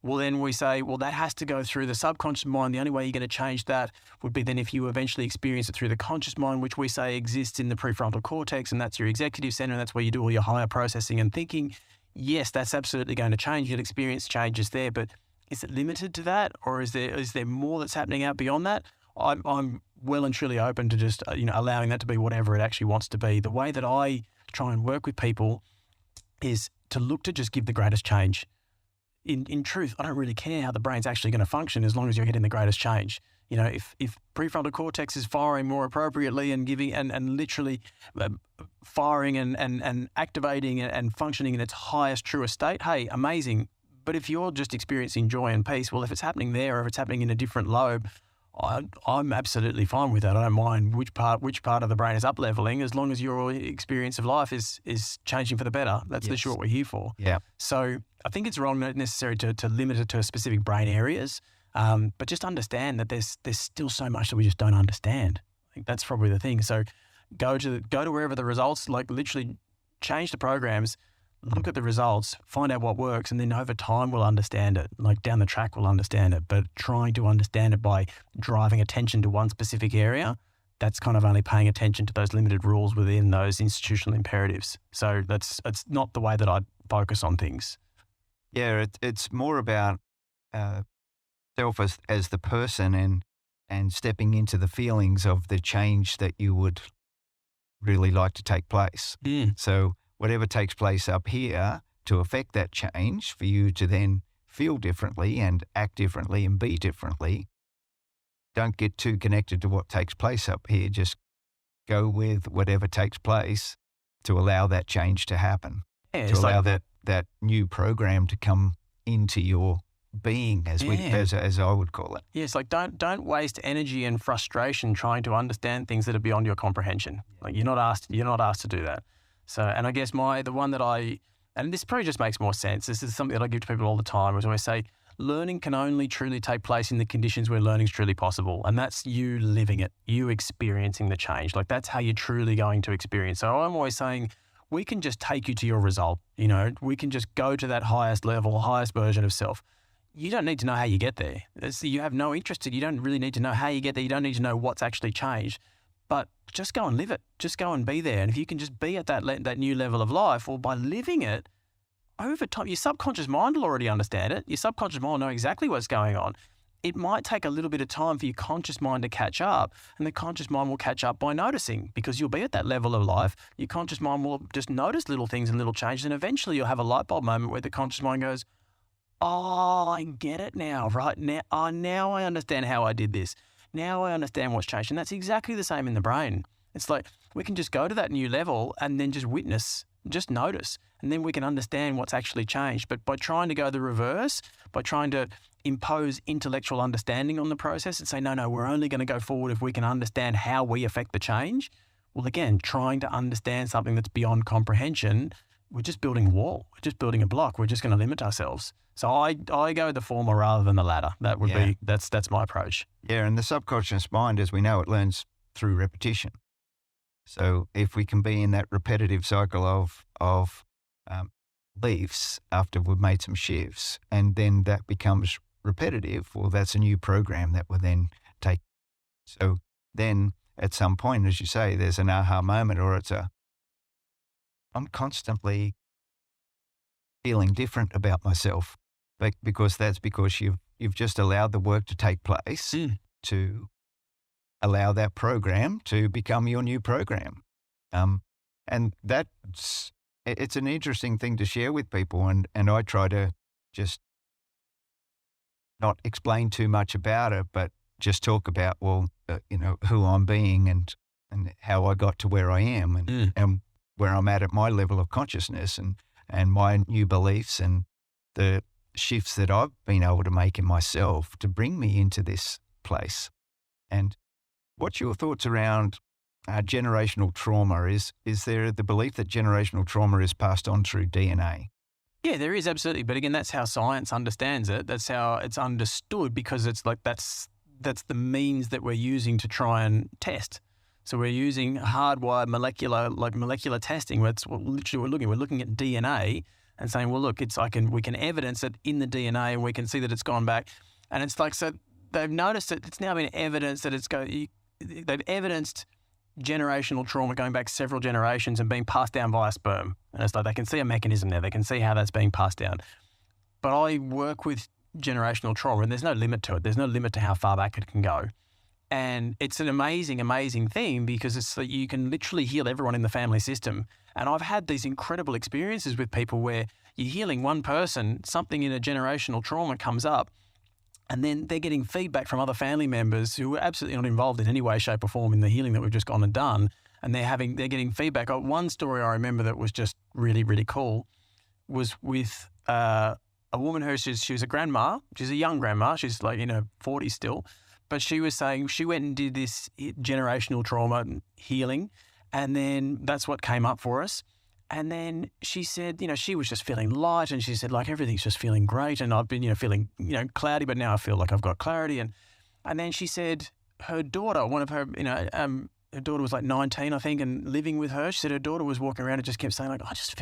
well, then we say, well, that has to go through the subconscious mind. The only way you're going to change that would be then if you eventually experience it through the conscious mind, which we say exists in the prefrontal cortex, and that's your executive center, and that's where you do all your higher processing and thinking. Yes, that's absolutely going to change. You'll experience changes there, but is it limited to that, or is there more that's happening out beyond that? I'm well and truly open to just allowing that to be whatever it actually wants to be. The way that I try and work with people is to look to just give the greatest change. In truth, I don't really care how the brain's actually going to function as long as you're getting the greatest change. if prefrontal cortex is firing more appropriately and giving and literally firing and activating and functioning in its highest, truest state, hey, amazing. But if you're just experiencing joy and peace, well, if it's happening there or if it's happening in a different lobe, I'm absolutely fine with that. I don't mind which part of the brain is up leveling, as long as your experience of life is changing for the better. That's literally what we're here for. Yeah. So I think it's wrong, not necessary to limit it to specific brain areas, but just understand that there's still so much that we just don't understand. I think that's probably the thing. So go to wherever the results, like literally change the programs, look at the results, find out what works, and then over time we'll understand it. Like down the track we'll understand it, but trying to understand it by driving attention to one specific area, that's kind of only paying attention to those limited rules within those institutional imperatives. So it's not the way that I focus on things. Yeah, it's more about self as the person and stepping into the feelings of the change that you would really like to take place. So whatever takes place up here to affect that change for you to then feel differently and act differently and be differently. Don't get too connected to what takes place up here. Just go with whatever takes place to allow that change to happen, to allow that new program to come into your being, as I would call it. Yeah, it's like don't waste energy and frustration trying to understand things that are beyond your comprehension. Like you're not asked to do that. So, and I guess the one that and this probably just makes more sense. This is something that I give to people all the time, is when I say learning can only truly take place in the conditions where learning is truly possible. And that's you living it, you experiencing the change. Like that's how you're truly going to experience. So I'm always saying we can just take you to your result. We can just go to that highest level, highest version of self. You don't need to know how you get there. You have no interest in. You don't really need to know how you get there. You don't need to know what's actually changed. But just go and live it. Just go and be there. And if you can just be at that new level of life, or by living it, over time, your subconscious mind will already understand it. Your subconscious mind will know exactly what's going on. It might take a little bit of time for your conscious mind to catch up, and the conscious mind will catch up by noticing, because you'll be at that level of life. Your conscious mind will just notice little things and little changes, and eventually you'll have a light bulb moment where the conscious mind goes, oh, I get it now, right? Now I understand how I did this. Now I understand what's changed. And that's exactly the same in the brain. It's like we can just go to that new level and then just witness, just notice, and then we can understand what's actually changed. But by trying to go the reverse, by trying to impose intellectual understanding on the process and say, no, we're only going to go forward if we can understand how we affect the change. Well, again, trying to understand something that's beyond comprehension, we're just building a wall. We're just building a block. We're just going to limit ourselves. So I go the former rather than the latter. That would be, that's my approach. Yeah, and the subconscious mind, as we know, it learns through repetition. So if we can be in that repetitive cycle of beliefs after we've made some shifts, and then that becomes repetitive, well, that's a new program that will then take. So then at some point, as you say, there's an aha moment, or I'm constantly feeling different about myself, because you've just allowed the work to take place to allow that program to become your new program. And it's an interesting thing to share with people. And I try to just not explain too much about it, but just talk about, who I'm being and how I got to where I am and where I'm at my level of consciousness and my new beliefs and the shifts that I've been able to make in myself to bring me into this place. And what's your thoughts around generational trauma? Is there the belief that generational trauma is passed on through DNA? Yeah, there is, absolutely. But again, that's how science understands it. That's how it's understood, because it's like that's the means that we're using to try and test. So we're using hardwired molecular testing. That's what literally we're looking at DNA and saying, well, look, we can evidence it in the DNA, and we can see that it's gone back. And it's like, so they've noticed that it's now been evidenced that they've evidenced generational trauma going back several generations and being passed down via sperm. And it's like they can see a mechanism there. They can see how that's being passed down. But I work with generational trauma, and there's no limit to it. There's no limit to how far back it can go. And it's an amazing, amazing thing, because it's that you can literally heal everyone in the family system. And I've had these incredible experiences with people where you're healing one person, something in a generational trauma comes up, And then they're getting feedback from other family members who are absolutely not involved in any way, shape or form in the healing that we've just gone and done. And they're getting feedback. One story I remember that was just really, really cool was with a woman who she was a grandma. She's a young grandma. She's like in her 40s still. But she was saying she went and did this generational trauma healing. And then that's what came up for us. And then she said, she was just feeling light, and she said, like, everything's just feeling great. And I've been, feeling, cloudy, but now I feel like I've got clarity. And then she said her daughter, one of her, her daughter was like 19, I think, and living with her. She said her daughter was walking around and just kept saying, like, I just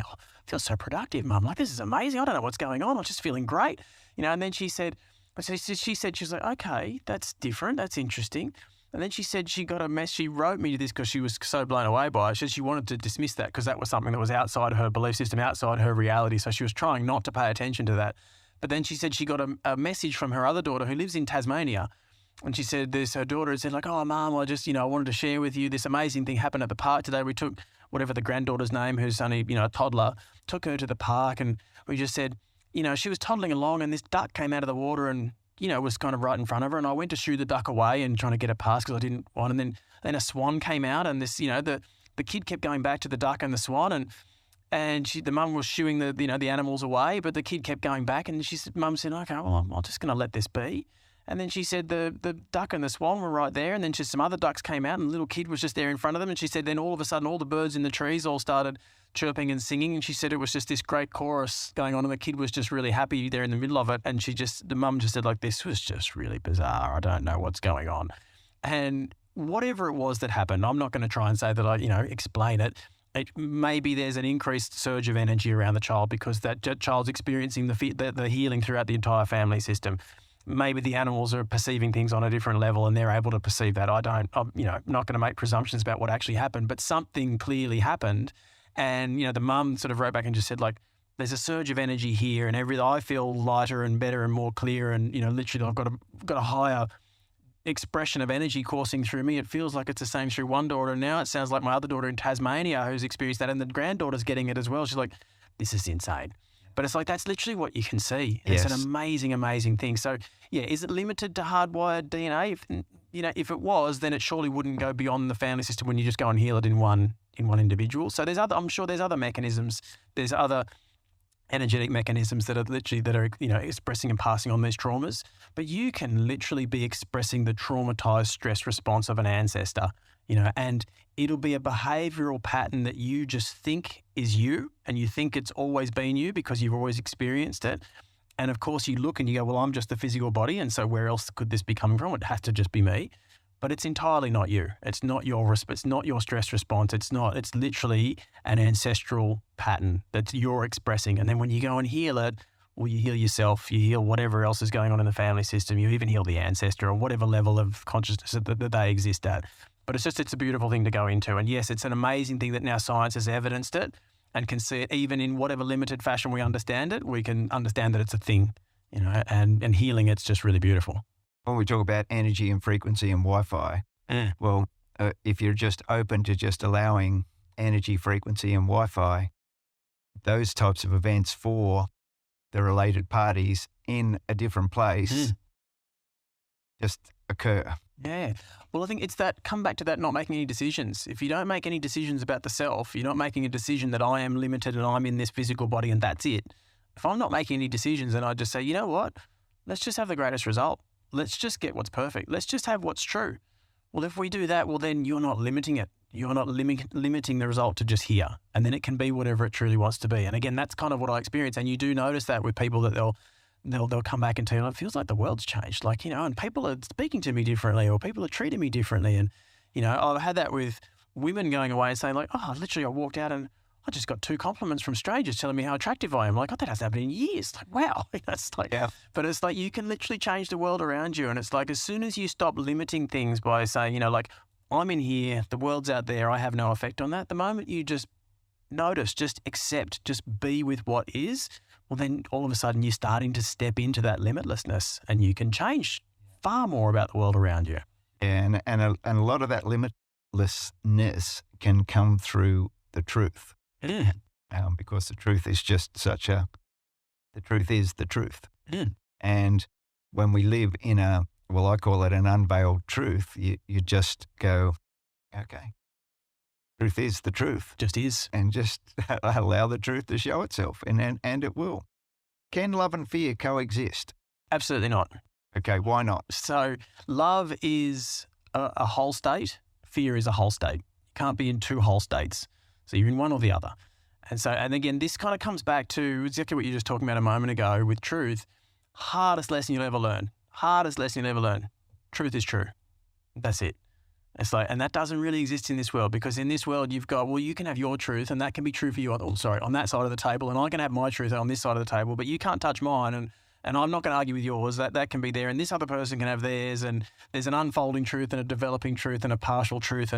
feel so productive, Mum. Like, this is amazing. I don't know what's going on. I'm just feeling great. And then she said, she was like, okay, that's different. That's interesting. And then she said she got a mess. She wrote me this because she was so blown away by it. She said she wanted to dismiss that because that was something that was outside her belief system, outside her reality. So she was trying not to pay attention to that. But then she said she got a message from her other daughter who lives in Tasmania. And she said her daughter had said, like, oh, Mum, I just, I wanted to share with you this amazing thing happened at the park today. We took whatever the granddaughter's name, who's only, a toddler, took her to the park. And we just said, she was toddling along and this duck came out of the water and, was kind of right in front of her. And I went to shoo the duck away and trying to get it past because I didn't want. And then a swan came out and this, the kid kept going back to the duck and the swan and the mum was shooing the animals away, but the kid kept going back. And Mum said, okay, well, I'm just going to let this be. And then she said the duck and the swan were right there. And then just some other ducks came out and the little kid was just there in front of them. And she said then all of a sudden all the birds in the trees all started chirping and singing. And she said it was just this great chorus going on and the kid was just really happy there in the middle of it. And the mum just said, like, this was just really bizarre. I don't know what's going on. And whatever it was that happened, I'm not going to try and say that I, explain it. Maybe there's an increased surge of energy around the child because that child's experiencing the healing throughout the entire family system. Maybe the animals are perceiving things on a different level and they're able to perceive that. I'm not going to make presumptions about what actually happened, but something clearly happened. And, the mum sort of wrote back and just said, like, there's a surge of energy here and I feel lighter and better and more clear. And, literally I've got a higher expression of energy coursing through me. It feels like it's the same through one daughter. Now it sounds like my other daughter in Tasmania who's experienced that and the granddaughter's getting it as well. She's like, this is insane. But it's like, that's literally what you can see. Yes. It's an amazing, amazing thing. So, yeah, is it limited to hardwired DNA? If it was, then it surely wouldn't go beyond the family system when you just go and heal it in one individual. So I'm sure there's other mechanisms. There's other energetic mechanisms that are expressing and passing on these traumas. But you can literally be expressing the traumatized stress response of an ancestor, and it'll be a behavioral pattern that you just think is you and you think it's always been you because you've always experienced it. And of course you look and you go, well, I'm just the physical body. And so where else could this be coming from? It has to just be me. But it's entirely not you. It's not your stress response. It's literally an ancestral pattern that you're expressing. And then when you go and heal it, well, you heal yourself, you heal whatever else is going on in the family system. You even heal the ancestor or whatever level of consciousness that they exist at. But it's a beautiful thing to go into. And yes, it's an amazing thing that now science has evidenced it and can see it even in whatever limited fashion we understand it. We can understand that it's a thing, and healing it's just really beautiful. When we talk about energy and frequency and Wi-Fi, well, if you're just open to just allowing energy, frequency and Wi-Fi, those types of events for the related parties in a different place just occur. Yeah. Well, I think it's that, come back to that, not making any decisions. If you don't make any decisions about the self, you're not making a decision that I am limited and I'm in this physical body and that's it. If I'm not making any decisions and I just say, you know what, let's just have the greatest result. Let's just get what's perfect. Let's just have what's true. Well, if we do that, well, then you're not limiting it. You're not limiting the result to just here. And then it can be whatever it truly wants to be. And again, that's kind of what I experience. And you do notice that with people that they'll come back and tell you, it feels like the world's changed. Like, and people are speaking to me differently or people are treating me differently. And, I've had that with women going away and saying like, oh, literally I walked out and I just got 2 compliments from strangers telling me how attractive I am. Like, oh, that hasn't happened in years. Like, wow. That's like, yeah. But it's like you can literally change the world around you. And it's like as soon as you stop limiting things by saying, like, I'm in here, the world's out there, I have no effect on that. The moment you just notice, just accept, just be with what is, well, then all of a sudden you're starting to step into that limitlessness and you can change far more about the world around you. And a lot of that limitlessness can come through the truth. Yeah. Because the truth is just the truth is the truth. Yeah. And when we live in I call it an unveiled truth, you just go, okay, truth is the truth. Just is. And just allow the truth to show itself, and it will. Can love and fear coexist? Absolutely not. Okay, why not? So love is a whole state. Fear is a whole state. You can't be in two whole states. So you're in one or the other. And again, this kind of comes back to exactly what you were just talking about a moment ago with truth. Hardest lesson you'll ever learn. Hardest lesson you'll ever learn. Truth is true. That's it. It's like, and that doesn't really exist in this world, because in this world you've got, well, you can have your truth and that can be true for you, on that side of the table, and I can have my truth on this side of the table, but you can't touch mine, and I'm not going to argue with yours. That can be there, and this other person can have theirs, and there's an unfolding truth and a developing truth and a partial truth.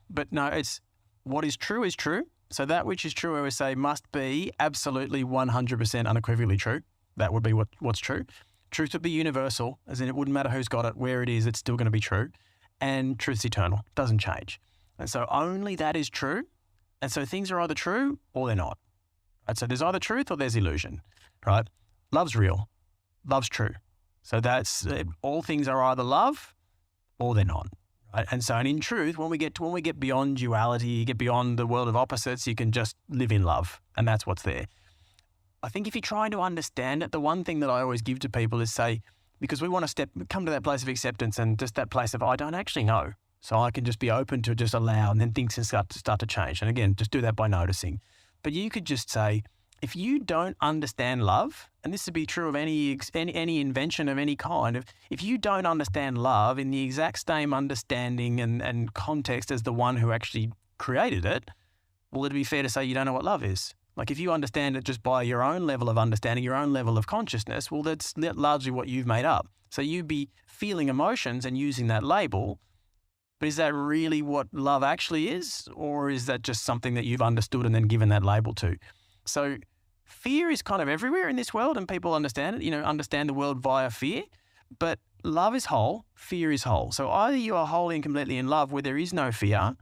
But no, it's what is true is true. So that which is true, I would say, must be absolutely 100% unequivocally true. That would be what's true. Truth would be universal, as in it wouldn't matter who's got it, where it is, it's still going to be true. And truth's eternal, doesn't change. And so only that is true. And so things are either true or they're not. Right? So there's either truth or there's illusion, right? Love's real. Love's true. So that's all things are either love or they're not. Right? And so, and in truth, when we get beyond duality, get beyond the world of opposites, you can just live in love, and that's what's there. I think if you're trying to understand it, the one thing that I always give to people is say, because we want to come to that place of acceptance and just that place of, I don't actually know. So I can just be open to just allow, and then things can start to change. And again, just do that by noticing. But you could just say, if you don't understand love, and this would be true of any invention of any kind, if you don't understand love in the exact same understanding and context as the one who actually created it, well, it'd be fair to say you don't know what love is. Like if you understand it just by your own level of understanding, your own level of consciousness, well, that's largely what you've made up. So you'd be feeling emotions and using that label, but is that really what love actually is? Or is that just something that you've understood and then given that label to? So fear is kind of everywhere in this world, and people understand it, understand the world via fear, but love is whole, fear is whole. So either you are wholly and completely in love where there is no fear,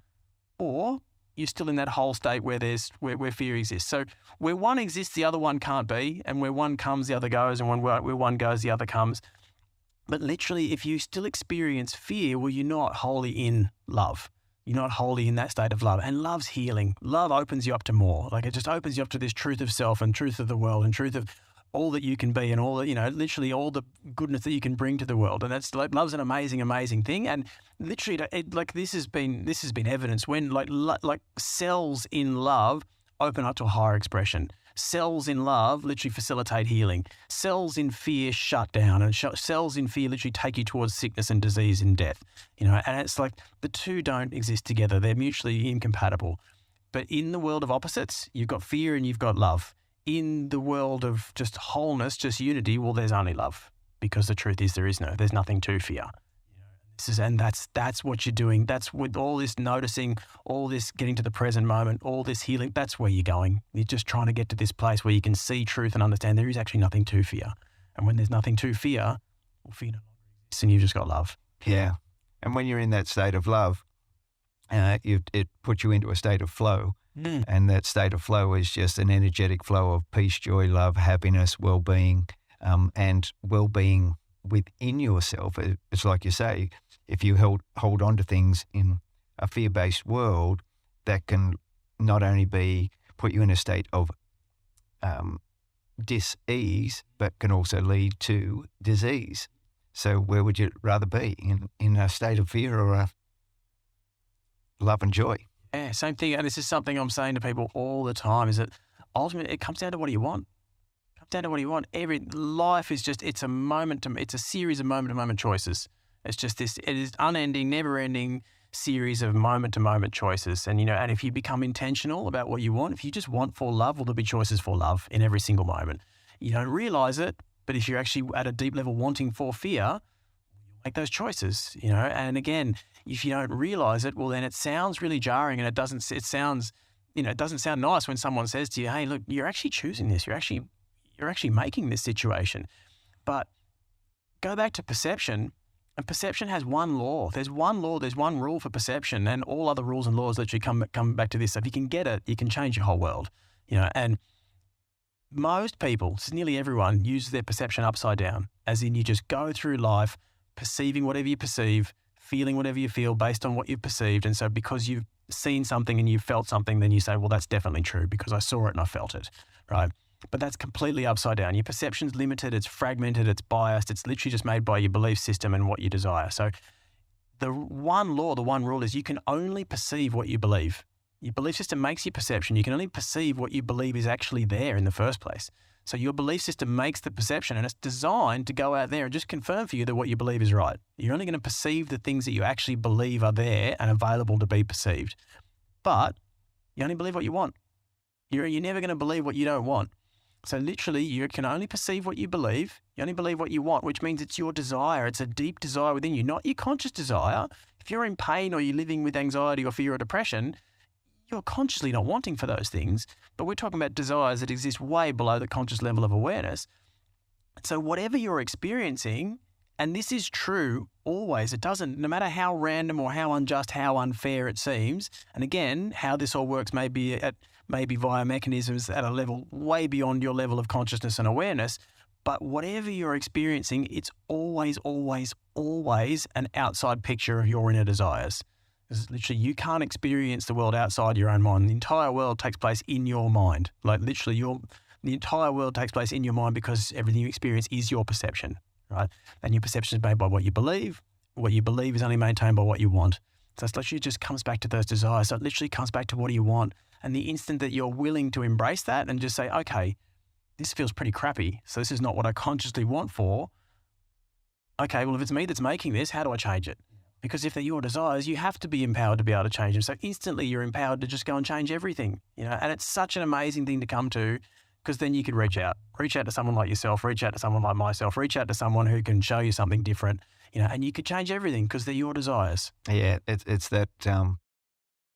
or you're still in that whole state where fear exists. So where one exists, the other one can't be, and where one comes, the other goes, and where one goes, the other comes. But literally, if you still experience fear, well, you're not wholly in love. You're not wholly in that state of love. And love's healing. Love opens you up to more. Like it just opens you up to this truth of self and truth of the world and truth of all that you can be and all that, literally all the goodness that you can bring to the world. And that's like, love's an amazing, amazing thing. And literally, this has been evidence when like cells in love open up to a higher expression. Cells in love literally facilitate healing. Cells in fear shut down, and cells in fear literally take you towards sickness and disease and death. And it's like the two don't exist together. They're mutually incompatible. But in the world of opposites, you've got fear and you've got love. In the world of just wholeness, just unity, well, there's only love, because the truth is there's nothing to fear. That's what you're doing. That's with all this noticing, all this getting to the present moment, all this healing. That's where you're going. You're just trying to get to this place where you can see truth and understand there is actually nothing to fear. And when there's nothing to fear, well, fear no longer exists, and you've just got love. Yeah. And when you're in that state of love, it puts you into a state of flow. And that state of flow is just an energetic flow of peace, joy, love, happiness, well-being, and well-being within yourself. It's like you say, if you hold on to things in a fear-based world, that can not only put you in a state of dis-ease, but can also lead to disease. So where would you rather be, in a state of fear or a love and joy? Yeah, same thing. And this is something I'm saying to people all the time, is that ultimately it comes down to what do you want. It comes down to what do you want. Every life is just, it's a series of moment-to-moment choices. It's just it is unending, never-ending series of moment-to-moment choices. And, and if you become intentional about what you want, if you just want for love, well, there'll be choices for love in every single moment. You don't realize it, but if you're actually at a deep level wanting for fear, make those choices, and again, if you don't realize it, well, then it sounds really jarring, and it doesn't sound nice when someone says to you, hey, look, you're actually choosing this. You're actually making this situation. But go back to perception, and perception has one law. There's one law, there's one rule for perception, and all other rules and laws literally come back to this. So if you can get it, you can change your whole world, and most people, it's nearly everyone, use their perception upside down, as in you just go through life perceiving whatever you perceive, feeling whatever you feel based on what you've perceived. And so because you've seen something and you've felt something, then you say, well, that's definitely true because I saw it and I felt it, right? But that's completely upside down. Your perception's limited, it's fragmented, it's biased, it's literally just made by your belief system and what you desire. So the one law, the one rule is you can only perceive what you believe. Your belief system makes your perception. You can only perceive what you believe is actually there in the first place. So your belief system makes the perception, and it's designed to go out there and just confirm for you that what you believe is right. You're only going to perceive the things that you actually believe are there and available to be perceived. But you only believe what you want. You're never going to believe what you don't want. So literally, you can only perceive what you believe. You only believe what you want, which means it's your desire. It's a deep desire within you, not your conscious desire. If you're in pain or you're living with anxiety or fear or depression, you're consciously not wanting for those things. But we're talking about desires that exist way below the conscious level of awareness. So whatever you're experiencing, and this is true always, it doesn't, no matter how random or how unjust, how unfair it seems, and again, how this all works maybe via mechanisms at a level way beyond your level of consciousness and awareness, but whatever you're experiencing, it's always, always, always an outside picture of your inner desires. Because literally, you can't experience the world outside your own mind. The entire world takes place in your mind. Like literally, the entire world takes place in your mind because everything you experience is your perception, right? And your perception is made by what you believe. What you believe is only maintained by what you want. So it's literally just comes back to those desires. So it literally comes back to what do you want? And the instant that you're willing to embrace that and just say, okay, this feels pretty crappy. So this is not what I consciously want for. Okay, well, if it's me that's making this, how do I change it? Because if they're your desires, you have to be empowered to be able to change them. So instantly you're empowered to just go and change everything, and it's such an amazing thing to come to because then you could reach out to someone like yourself, reach out to someone like myself, reach out to someone who can show you something different, and you could change everything because they're your desires. Yeah, it's that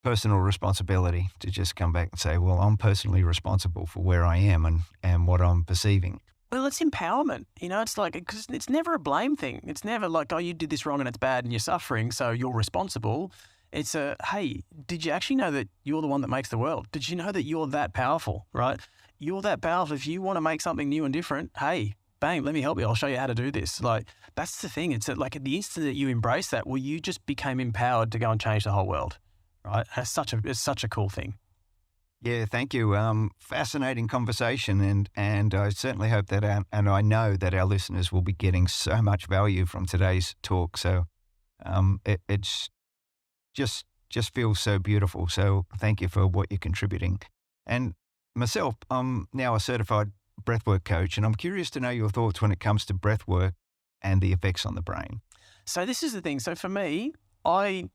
personal responsibility to just come back and say, well, I'm personally responsible for where I am and what I'm perceiving. Well, it's empowerment. It's like, because it's never a blame thing. It's never like, oh, you did this wrong and it's bad and you're suffering, so you're responsible. It's hey, did you actually know that you're the one that makes the world? Did you know that you're that powerful, right? You're that powerful. If you want to make something new and different, hey, bang, let me help you. I'll show you how to do this. Like, that's the thing. It's like at the instant that you embrace that, well, you just became empowered to go and change the whole world, right? It's such a cool thing. Yeah, thank you. Fascinating conversation, and I certainly hope that, and I know that our listeners will be getting so much value from today's talk. So, it's just feels so beautiful. So, thank you for what you're contributing. And myself, I'm now a certified breathwork coach, and I'm curious to know your thoughts when it comes to breathwork and the effects on the brain. So this is the thing. So for me, I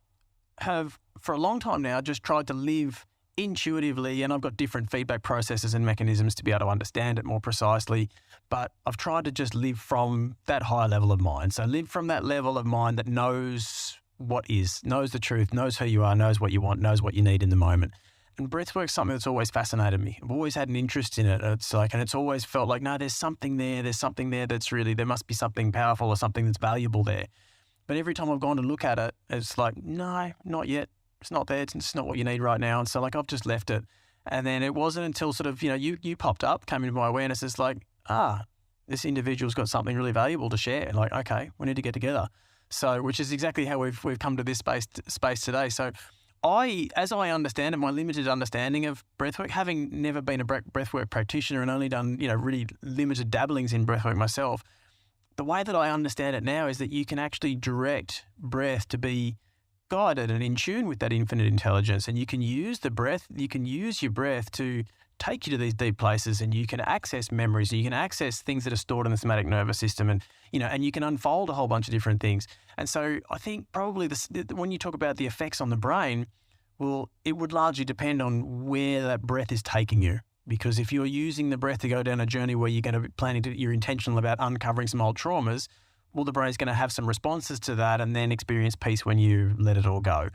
have for a long time now just tried to live intuitively, and I've got different feedback processes and mechanisms to be able to understand it more precisely, but I've tried to just live from that higher level of mind. So live from that level of mind that knows what is, knows the truth, knows who you are, knows what you want, knows what you need in the moment. And breathwork's something that's always fascinated me. I've always had an interest in it. And it's always felt like, no, there's something there that's really, there must be something powerful or something that's valuable there. But every time I've gone to look at it, it's like, no, not yet. It's not there. It's not what you need right now. And so I've just left it. And then it wasn't until sort of, you popped up, came into my awareness. It's like, this individual's got something really valuable to share. Like, okay, we need to get together. So, which is exactly how we've come to this space today. So as I understand it, my limited understanding of breathwork, having never been a breathwork practitioner and only done, really limited dabblings in breathwork myself, the way that I understand it now is that you can actually direct breath to be guided and in tune with that infinite intelligence. And you can use your breath to take you to these deep places, and you can access memories, and you can access things that are stored in the somatic nervous system, and you can unfold a whole bunch of different things. And so I think probably when you talk about the effects on the brain, well, it would largely depend on where that breath is taking you. Because if you're using the breath to go down a journey where you're going to be you're intentional about uncovering some old traumas, well, the brain's going to have some responses to that and then experience peace when you let it all go.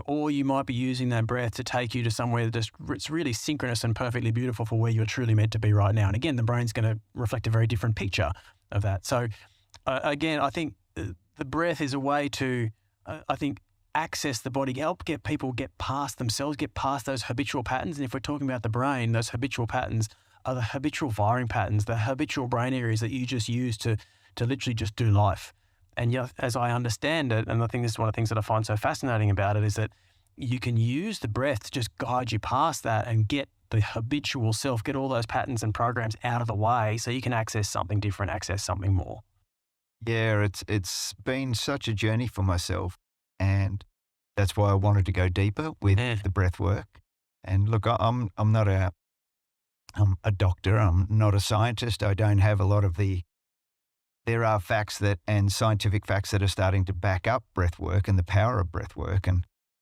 Or you might be using that breath to take you to somewhere that's it's really synchronous and perfectly beautiful for where you're truly meant to be right now. And again, the brain's going to reflect a very different picture of that. So again, I think the breath is a way to, access the body, help get people get past themselves, get past those habitual patterns. And if we're talking about the brain, those habitual patterns are the habitual firing patterns, the habitual brain areas that you just use to literally just do life. And yet, as I understand it, and I think this is one of the things that I find so fascinating about it, is that you can use the breath to just guide you past that and get the habitual self, get all those patterns and programs out of the way so you can access something different, access something more. Yeah, it's been such a journey for myself, and that's why I wanted to go deeper with the breath work. And look, I'm not I'm a doctor. I'm not a scientist. I don't have a lot of there are facts and scientific facts that are starting to back up breath work and the power of breath work.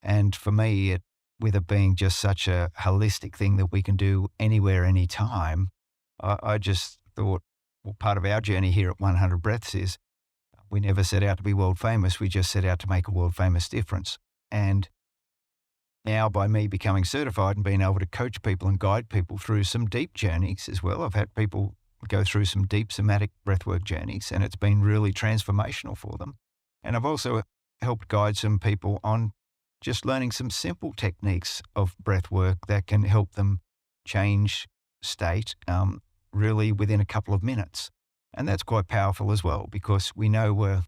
And for me, with it being just such a holistic thing that we can do anywhere, anytime, I just thought, well, part of our journey here at 100 Breaths is we never set out to be world famous. We just set out to make a world famous difference. And now by me becoming certified and being able to coach people and guide people through some deep journeys as well, I've had people go through some deep somatic breathwork journeys, and it's been really transformational for them. And I've also helped guide some people on just learning some simple techniques of breathwork that can help them change state really within a couple of minutes. And that's quite powerful as well, because we know we're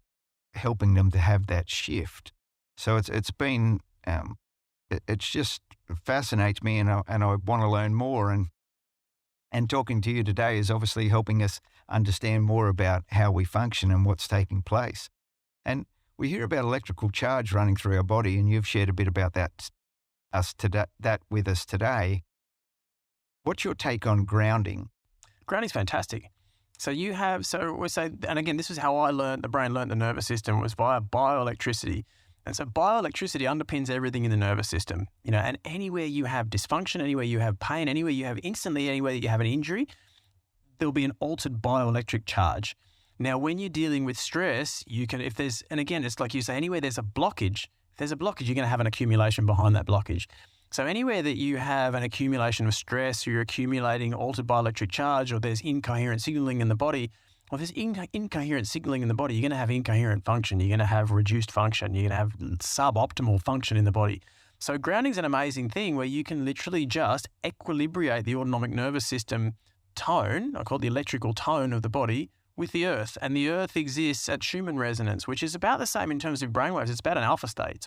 helping them to have that shift. So it's been, it's just fascinates me, and I want to learn more. And talking to you today is obviously helping us understand more about how we function and what's taking place. And we hear about electrical charge running through our body, and you've shared a bit about that with us today. What's your take on grounding? Grounding's fantastic. So we say, and again, this is how the brain learned the nervous system, was via bioelectricity. And so bioelectricity underpins everything in the nervous system, and anywhere you have dysfunction, anywhere you have pain, anywhere you have anywhere that you have an injury, there'll be an altered bioelectric charge. Now, when you're dealing with stress, and again, it's like you say, anywhere there's a blockage, you're going to have an accumulation behind that blockage. So anywhere that you have an accumulation of stress, or you're accumulating altered bioelectric charge, or there's incoherent signaling in the body, well, if there's incoherent signaling in the body, you're going to have incoherent function. You're going to have reduced function. You're going to have suboptimal function in the body. So grounding's an amazing thing where you can literally just equilibrate the autonomic nervous system tone, I call it the electrical tone of the body, with the earth. And the earth exists at Schumann resonance, which is about the same in terms of brainwaves. It's about an alpha state.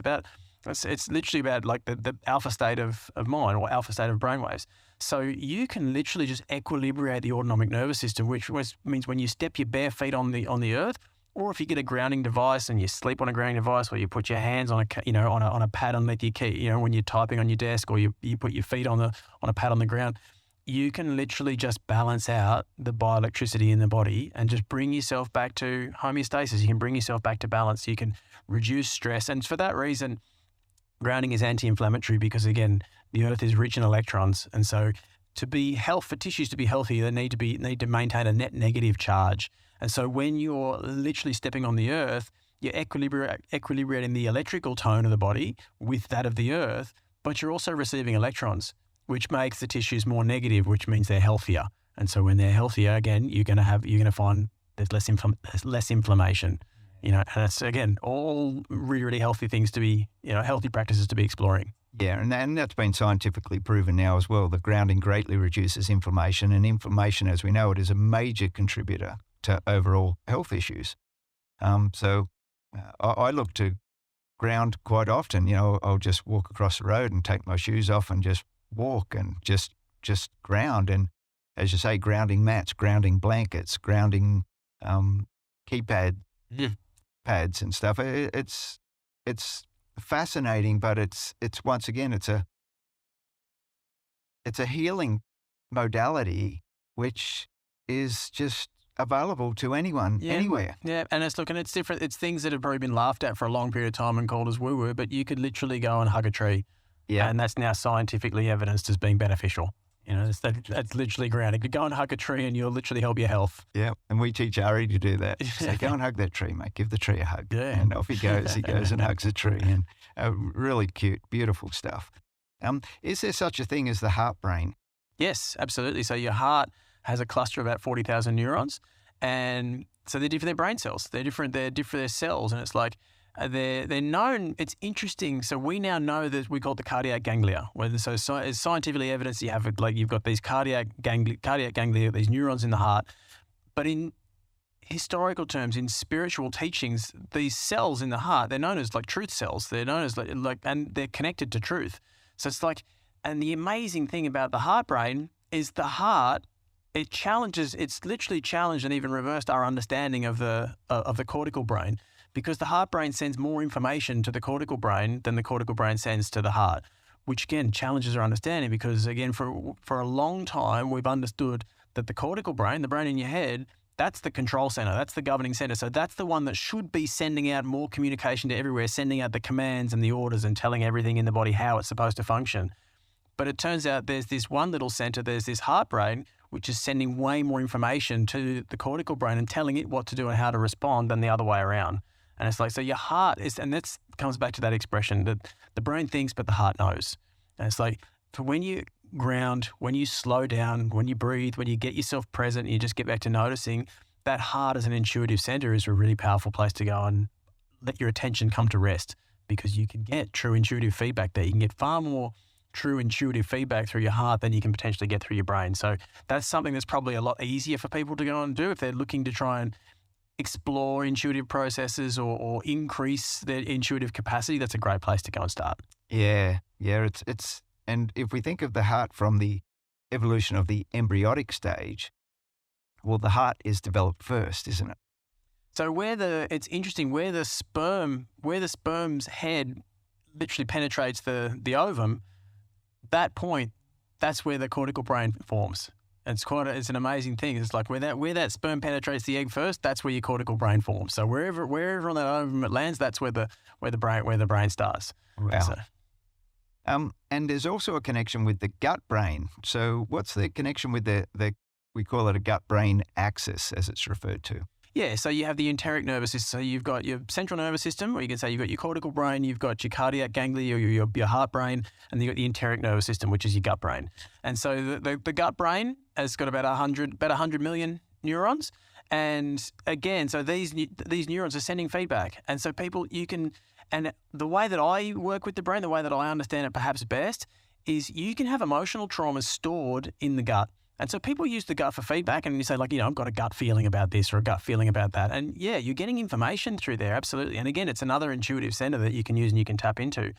It's literally about like the alpha state of mind, or alpha state of brainwaves. So you can literally just equilibrate the autonomic nervous system, which means when you step your bare feet on the earth, or if you get a grounding device and you sleep on a grounding device, or you put your hands on a pad underneath your key, when you're typing on your desk, or you put your feet on a pad on the ground, you can literally just balance out the bioelectricity in the body and just bring yourself back to homeostasis. You can bring yourself back to balance. You can reduce stress. And for that reason, grounding is anti-inflammatory, because again, the earth is rich in electrons. And so for tissues to be healthy, they need to maintain a net negative charge. And so when you're literally stepping on the earth, you're equilibrating the electrical tone of the body with that of the earth, but you're also receiving electrons, which makes the tissues more negative, which means they're healthier. And so when they're healthier, again, you're going to find there's less inflammation. And it's, again, all really, really healthy things to be, healthy practices to be exploring. Yeah, and that's been scientifically proven now as well. The grounding greatly reduces inflammation, and inflammation, as we know it, is a major contributor to overall health issues. So I look to ground quite often. I'll just walk across the road and take my shoes off and just walk and just ground. And as you say, grounding mats, grounding blankets, grounding keypad pads and stuff. It's fascinating, but it's once again, it's a healing modality which is just available to anyone, anywhere. Yeah, and it's different. It's things that have probably been laughed at for a long period of time and called as woo-woo, but you could literally go and hug a tree. Yeah. And that's now scientifically evidenced as being beneficial. That's literally grounding. You go and hug a tree and you'll literally help your health. Yeah, and we teach Ari to do that. Say, go and hug that tree, mate. Give the tree a hug. Yeah. And off he goes. He goes and hugs a tree. And really cute, beautiful stuff. Is there such a thing as the heart brain? Yes, absolutely. So your heart has a cluster of about 40,000 neurons. And so they're different. They're brain cells. They're different. They're cells. And it's like, They're known. It's interesting. So we now know that we call it the cardiac ganglia. It's scientifically evidence you have you've got these cardiac ganglia, these neurons in the heart. But in historical terms, in spiritual teachings, these cells in the heart, they're known as like truth cells. They're known as and they're connected to truth. So it's like, and the amazing thing about the heart brain is the heart. It's literally challenged and even reversed our understanding of the cortical brain, because the heart brain sends more information to the cortical brain than the cortical brain sends to the heart, which again challenges our understanding, because again, for a long time, we've understood that the cortical brain, the brain in your head, that's the control center, that's the governing center. So that's the one that should be sending out more communication to everywhere, sending out the commands and the orders and telling everything in the body how it's supposed to function. But it turns out there's this one little center, there's this heart brain, which is sending way more information to the cortical brain and telling it what to do and how to respond than the other way around. And it's like, so your heart is, and that comes back to that expression that the brain thinks, but the heart knows. And it's like, for when you ground, when you slow down, when you breathe, when you get yourself present, and you just get back to noticing, that heart as an intuitive center is a really powerful place to go and let your attention come to rest, because you can get true intuitive feedback there. You can get far more true intuitive feedback through your heart than you can potentially get through your brain. So that's something that's probably a lot easier for people to go and do if they're looking to try and explore intuitive processes or increase their intuitive capacity. That's a great place to go and start. Yeah. It's and if we think of the heart from the evolution of the embryonic stage, well, the heart is developed first, isn't it? So it's interesting where the sperm's head literally penetrates the ovum, that point, that's where the cortical brain forms. It's an amazing thing. It's like where that sperm penetrates the egg first, that's where your cortical brain forms. So wherever on that ovum it lands, that's where the brain starts. Wow. So, and there's also a connection with the gut brain. So what's the connection with the we call it a gut brain axis, as it's referred to? Yeah, so you have the enteric nervous system. So you've got your central nervous system, or you can say you've got your cortical brain, you've got your cardiac ganglia, or your heart brain, and then you've got the enteric nervous system, which is your gut brain. And so the gut brain has got about 100 million neurons. And again, so these neurons are sending feedback. And so and the way that I work with the brain, the way that I understand it perhaps best, is you can have emotional traumas stored in the gut. And so people use the gut for feedback, and you say I've got a gut feeling about this or a gut feeling about that. And yeah, you're getting information through there, absolutely. And again, it's another intuitive center that you can use and you can tap into.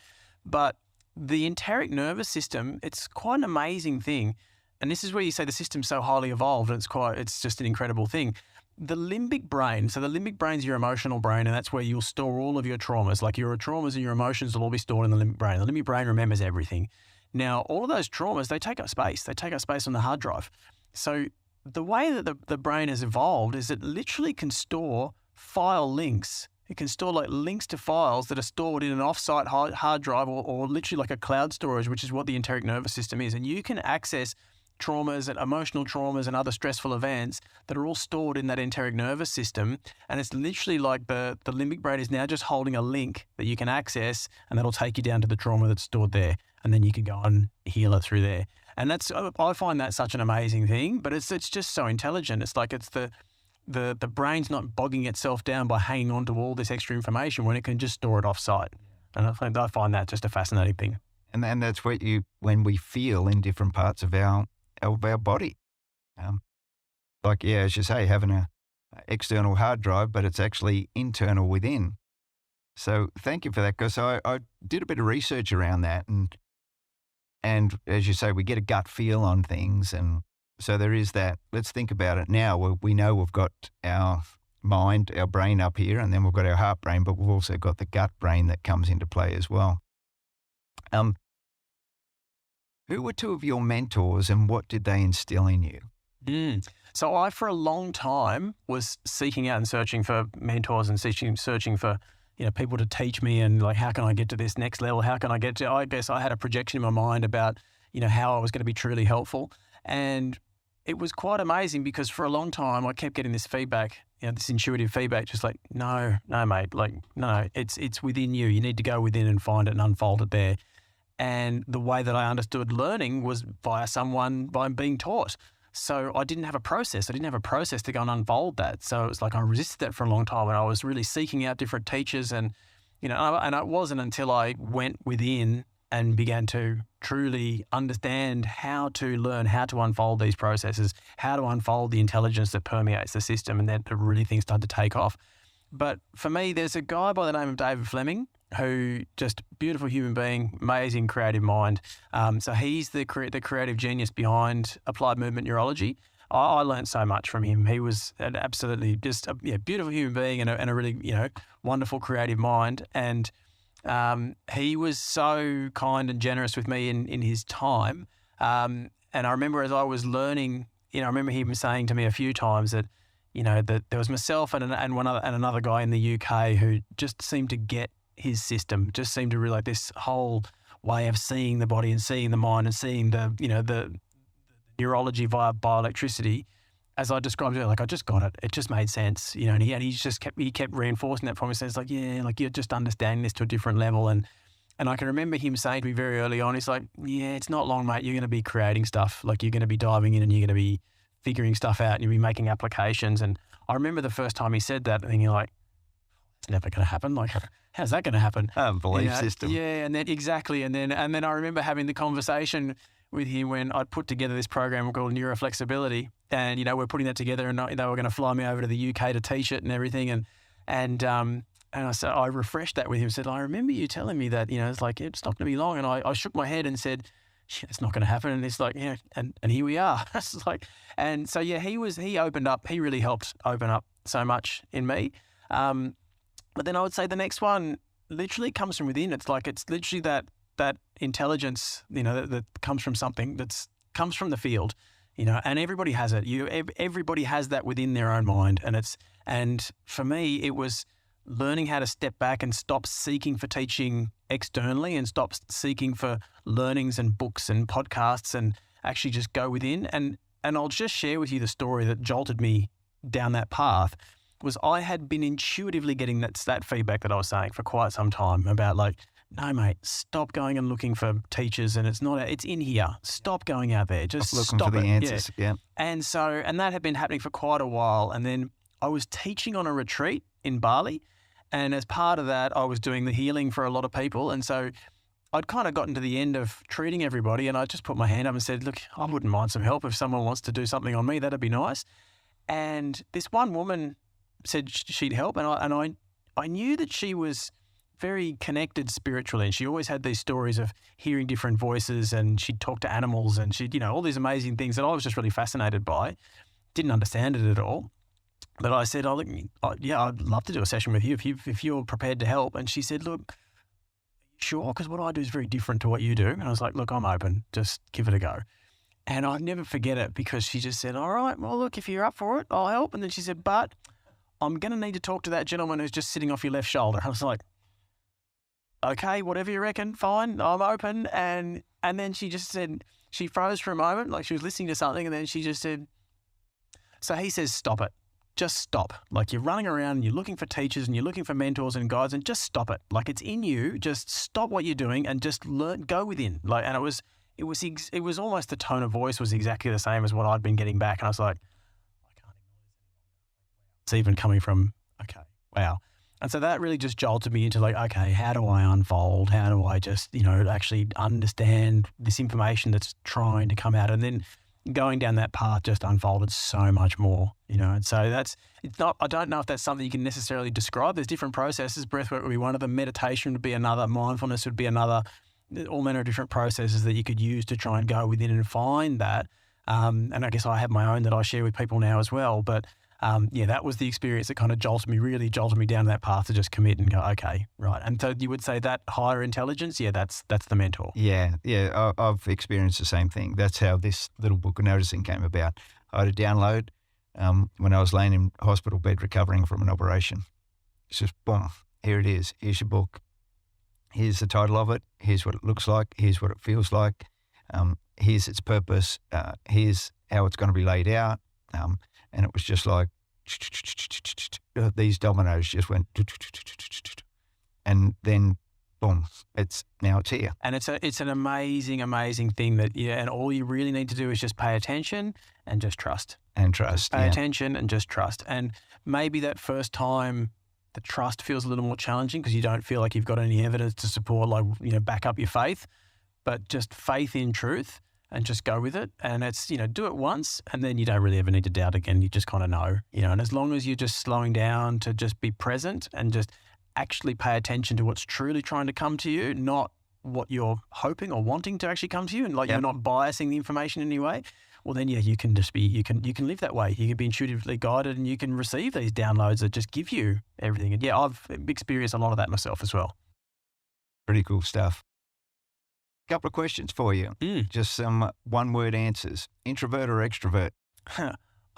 But the enteric nervous system, it's quite an amazing thing. And this is where you say the system's so highly evolved, and it's just an incredible thing. The limbic brain, so the limbic brain's your emotional brain, and that's where you'll store all of your traumas. Like your traumas and your emotions will all be stored in the limbic brain. The limbic brain remembers everything. Now, all of those traumas, they take up space. They take up space on the hard drive. So the way that the brain has evolved is it literally can store file links. It can store links to files that are stored in an offsite hard drive or literally like a cloud storage, which is what the enteric nervous system is. And you can access traumas and emotional traumas and other stressful events that are all stored in that enteric nervous system. And it's literally like the limbic brain is now just holding a link that you can access, and that'll take you down to the trauma that's stored there. And then you can go and heal it through there. And I find that such an amazing thing, but it's just so intelligent. It's like it's the brain's not bogging itself down by hanging on to all this extra information when it can just store it off-site. And I find that just a fascinating thing. And that's when we feel in different parts of our body. As you say, having an external hard drive, but it's actually internal within. So thank you for that, because I did a bit of research around that, and as you say, we get a gut feel on things, and so there is that. Let's think about it now. We know we've got our mind, our brain up here, and then we've got our heart brain, but we've also got the gut brain that comes into play as well. Who were two of your mentors, and what did they instill in you? So I, for a long time, was seeking out and searching for mentors and searching for people to teach me, and how can I get to this next level? How can I get to, I guess I had a projection in my mind about, how I was going to be truly helpful. And it was quite amazing, because for a long time I kept getting this feedback, this intuitive feedback, just no, mate, no, it's within you. You need to go within and find it and unfold it there. And the way that I understood learning was by being taught. So I didn't have a process. I didn't have a process to go and unfold that. So it was I resisted that for a long time, and I was really seeking out different teachers. And and it wasn't until I went within and began to truly understand how to learn how to unfold these processes, how to unfold the intelligence that permeates the system, and then really things started to take off. But for me, there's a guy by the name of David Fleming who just beautiful human being, amazing creative mind. So he's the creative genius behind applied movement neurology. I learned so much from him. He was an absolutely just a beautiful human being and a really wonderful creative mind. And he was so kind and generous with me in his time. And I remember as I was learning, I remember him saying to me a few times that, that there was myself and another guy in the UK who just seemed to get his system, just seemed to realize this whole way of seeing the body and seeing the mind and seeing the neurology via bioelectricity. As I described it, I just got it. It just made sense, and he just kept reinforcing that for me. So it's you're just understanding this to a different level. And I can remember him saying to me very early on, he's like, yeah, it's not long, mate. You're going to be creating stuff. You're going to be diving in and you're going to be figuring stuff out and you'll be making applications. And I remember the first time he said that, thinking it's never going to happen. How's that going to happen? Belief system. Yeah, and then exactly. And then I remember having the conversation with him when I'd put together this program called neuroflexibility, and we're putting that together, and they were going to fly me over to the UK to teach it and everything, and I refreshed that with him. Said, I remember you telling me that it's not going to be long, and I shook my head and said, it's not going to happen, and it's and here we are. He opened up. He really helped open up so much in me. But then I would say the next one literally comes from within. It's literally that intelligence, that comes from something comes from the field, and everybody has it. Everybody has that within their own mind, and for me, it was learning how to step back and stop seeking for teaching externally and stop seeking for learnings and books and podcasts and actually just go within. And I'll just share with you the story that jolted me down that path. Was I had been intuitively getting that feedback that I was saying for quite some time about no, mate, stop going and looking for teachers, and it's in here. Stop going out there. Just looking stop for the it. answers. Yeah. And that had been happening for quite a while. And then I was teaching on a retreat in Bali, and as part of that, I was doing the healing for a lot of people. And so I'd kind of gotten to the end of treating everybody, and I just put my hand up and said, look, I wouldn't mind some help. If someone wants to do something on me, that'd be nice. And this one woman said she'd help, and I knew that she was very connected spiritually, and she always had these stories of hearing different voices, and she'd talk to animals, and she'd all these amazing things that I was just really fascinated by. Didn't understand it at all, but I said, I'd love to do a session with you if you're prepared to help. And she said, look, sure, because what I do is very different to what you do. And I was like, look, I'm open, just give it a go. And I'd never forget it, because she just said, all right, well, look, if you're up for it, I'll help. And then she said, but I'm going to need to talk to that gentleman who's just sitting off your left shoulder. I was like, okay, whatever you reckon, fine, I'm open. And then she just said, she froze for a moment, like she was listening to something, and then she just said, so he says, stop it. Just stop. You're running around and you're looking for teachers and you're looking for mentors and guides, and just stop it. It's in you. Just stop what you're doing and just go within. And it was almost the tone of voice was exactly the same as what I'd been getting back. And I was like, I can't ignore this. It's even coming from, okay, wow. And so that really just jolted me into okay, how do I unfold? How do I just, actually understand this information that's trying to come out? And then going down that path just unfolded so much more, And so I don't know if that's something you can necessarily describe. There's different processes. Breathwork would be one of them. Meditation would be another. Mindfulness would be another. All manner of different processes that you could use to try and go within and find that. And I guess I have my own that I share with people now as well. But that was the experience that kind of really jolted me down that path to just commit and go, okay, right. And so you would say that higher intelligence, that's the mentor. Yeah. I've experienced the same thing. That's how this little book of noticing came about. I had a download when I was laying in hospital bed recovering from an operation. It's just, boom, here it is. Here's your book. Here's the title of it. Here's what it looks like. Here's what it feels like. Here's its purpose. Here's how it's going to be laid out. And it was just like these dominoes just went, and then boom, it's here. And it's an amazing, amazing thing that, and all you really need to do is just pay attention and just trust. And trust. Pay attention and just trust. And maybe that first time The trust feels a little more challenging because you don't feel like you've got any evidence to support, like, back up your faith, but just faith in truth and just go with it. And it's, do it once and then you don't really ever need to doubt again. You just kind of know, and as long as you're just slowing down to just be present and just actually pay attention to what's truly trying to come to you, not what you're hoping or wanting to actually come to you, and you're not biasing the information in any way, well then you can just be, you can live that way. You can be intuitively guided and you can receive these downloads that just give you everything. And I've experienced a lot of that myself as well. Pretty cool stuff. Couple of questions for you. Just some one-word answers. Introvert or extrovert? I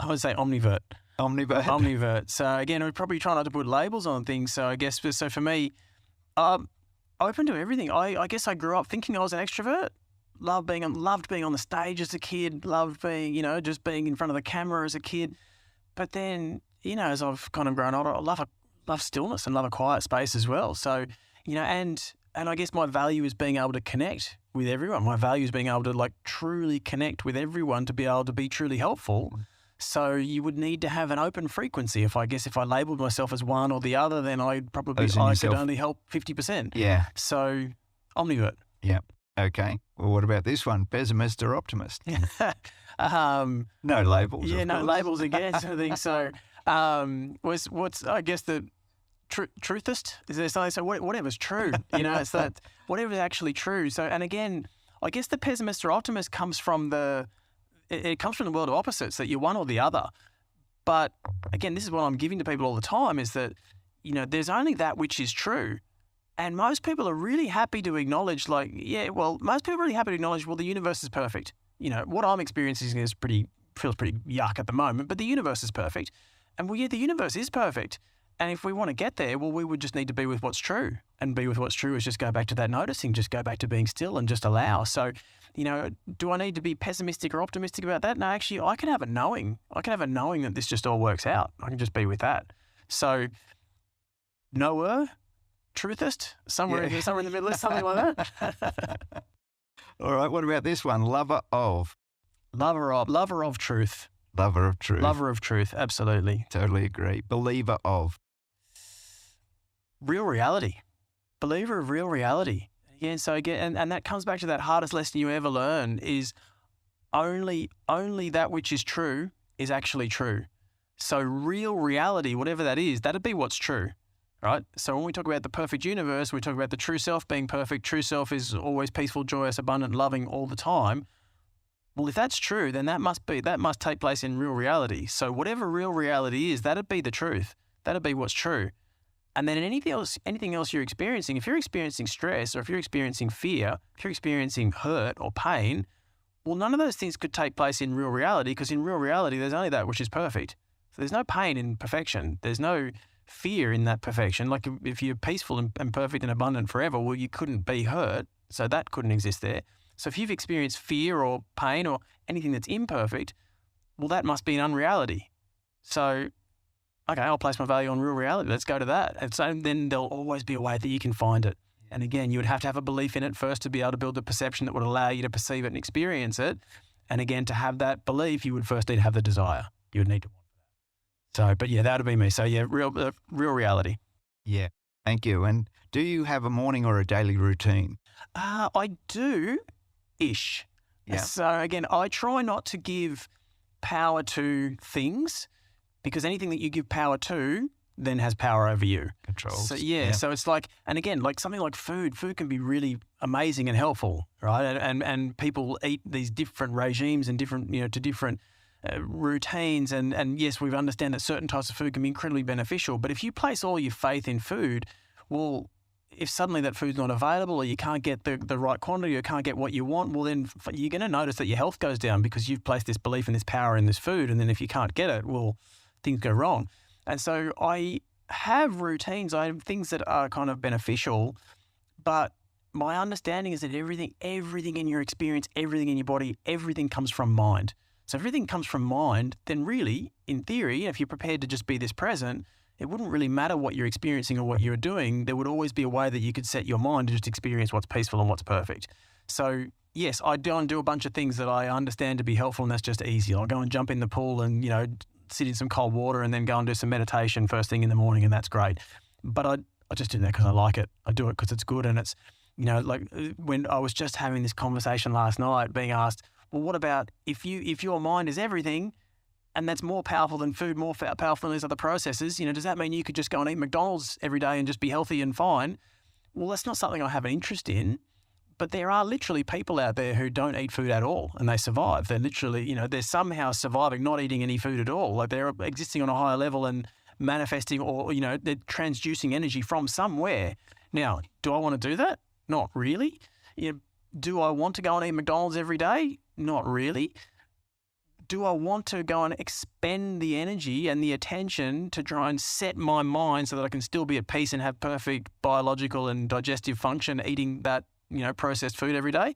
would say omnivert. Omnivert. Omnivert. So again, I'd probably try not to put labels on things. So I guess, so for me, open to everything. I guess I grew up thinking I was an extrovert. Loved being on the stage as a kid. Loved being, just being in front of the camera as a kid. But then, as I've kind of grown older, I love stillness and love a quiet space as well. So, and I guess my value is being able to connect with everyone. My value is being able to truly connect with everyone to be able to be truly helpful. So you would need to have an open frequency. If I labelled myself as one or the other, then I could only help 50%. Yeah. So omnivert. Yeah. Okay. Well, what about this one? Pessimist or optimist? No labels. Yeah, no labels again. I think so. What's I guess the truthist? Is there something? So whatever's true, it's that whatever's actually true. So, and again, I guess the pessimist or optimist comes from it comes from the world of opposites, that you're one or the other. But again, this is what I'm giving to people all the time, is that, there's only that which is true. And most people are really happy to acknowledge, the universe is perfect. What I'm experiencing feels pretty yuck at the moment, but the universe is perfect. And the universe is perfect. And if we want to get there, well, we would just need to be with what's true. And be with what's true is just go back to that noticing, just go back to being still and just allow. So, do I need to be pessimistic or optimistic about that? No, actually, I can have a knowing. I can have a knowing that this just all works out. I can just be with that. So, knower, truthist, somewhere in the middle, something like that. All right. What about this one? Lover of truth. Lover of truth. Lover of truth. Absolutely. Totally agree. Believer of real reality. Believer of real reality. Yeah. So again, and that comes back to that hardest lesson you ever learn is only that which is true is actually true. So real reality, whatever that is, that'd be what's true. Right? So when we talk about the perfect universe, we talk about the true self being perfect. True self is always peaceful, joyous, abundant, loving all the time. Well, if that's true, then that must take place in real reality. So whatever real reality is, that'd be the truth. That'd be what's true. And then anything else you're experiencing, if you're experiencing stress or if you're experiencing fear, if you're experiencing hurt or pain, well, none of those things could take place in real reality, because in real reality, there's only that which is perfect. So there's no pain in perfection. There's no fear in that perfection. Like if you're peaceful and perfect and abundant forever, well, you couldn't be hurt. So that couldn't exist there. So if you've experienced fear or pain or anything that's imperfect, well, that must be an unreality. So, okay, I'll place my value on real reality. Let's go to that. And so then there'll always be a way that you can find it. And again, you would have to have a belief in it first to be able to build a perception that would allow you to perceive it and experience it. And again, to have that belief, you would first need to have the desire. You would need to want that. So, but yeah, that would be me. So yeah, real reality. Yeah, thank you. And do you have a morning or a daily routine? I do-ish. Yeah. So again, I try not to give power to things, because anything that you give power to then has power over you. Controls. So so it's like, and again, like something like food can be really amazing and helpful, right? And people eat these different regimes and different, to different routines. And yes, we understand that certain types of food can be incredibly beneficial, but if you place all your faith in food, well, if suddenly that food's not available or you can't get the right quantity or can't get what you want, well, then you're going to notice that your health goes down because you've placed this belief and this power in this food. And then if you can't get it, well, things go wrong. And so I have routines. I have things that are kind of beneficial, but my understanding is that everything in your experience, everything in your body, everything comes from mind. So if everything comes from mind, then really, in theory, if you're prepared to just be this present, it wouldn't really matter what you're experiencing or what you're doing. There would always be a way that you could set your mind to just experience what's peaceful and what's perfect. So yes, I go and do a bunch of things that I understand to be helpful, and that's just easy. I'll go and jump in the pool and, sit in some cold water and then go and do some meditation first thing in the morning, and that's great. But I just do that because I like it. I do it because it's good, and it's, like when I was just having this conversation last night, being asked, well, what about if your mind is everything, and that's more powerful than food, more powerful than these other processes, does that mean you could just go and eat McDonald's every day and just be healthy and fine? Well, that's not something I have an interest in, but there are literally people out there who don't eat food at all and they survive. They're literally, they're somehow surviving not eating any food at all. Like they're existing on a higher level and manifesting, or, they're transducing energy from somewhere. Now, do I want to do that? Not really. Do I want to go and eat McDonald's every day? Not really. Do I want to go and expend the energy and the attention to try and set my mind so that I can still be at peace and have perfect biological and digestive function eating that, processed food every day?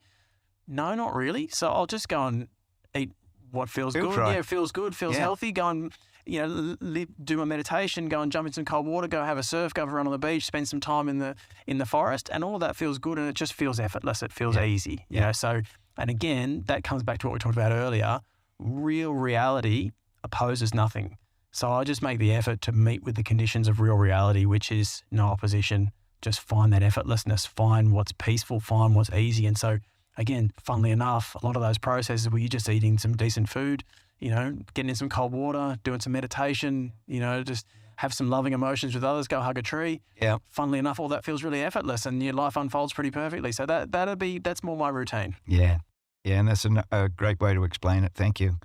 No, not really. So I'll just go and eat what feels good. Right. Yeah, feels good, feels healthy. Go and, do my meditation, go and jump in some cold water, go have a surf, go have a run on the beach, spend some time in the forest, and all of that feels good, and it just feels effortless. It feels easy. So, and again, that comes back to what we talked about earlier. Real reality opposes nothing. So I just make the effort to meet with the conditions of real reality, which is no opposition. Just find that effortlessness, find what's peaceful, find what's easy. And so, again, funnily enough, a lot of those processes where you're just eating some decent food, getting in some cold water, doing some meditation, just have some loving emotions with others, go hug a tree. Yeah. Funnily enough, all that feels really effortless and your life unfolds pretty perfectly. So that's more my routine. Yeah. Yeah, and that's a great way to explain it. Thank you.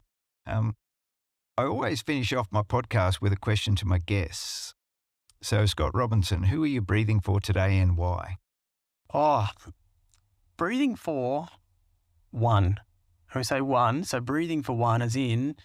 I always finish off my podcast with a question to my guests. So, Scott Robinson, who are you breathing for today and why? Oh, breathing for one. When we say one, so breathing for one as in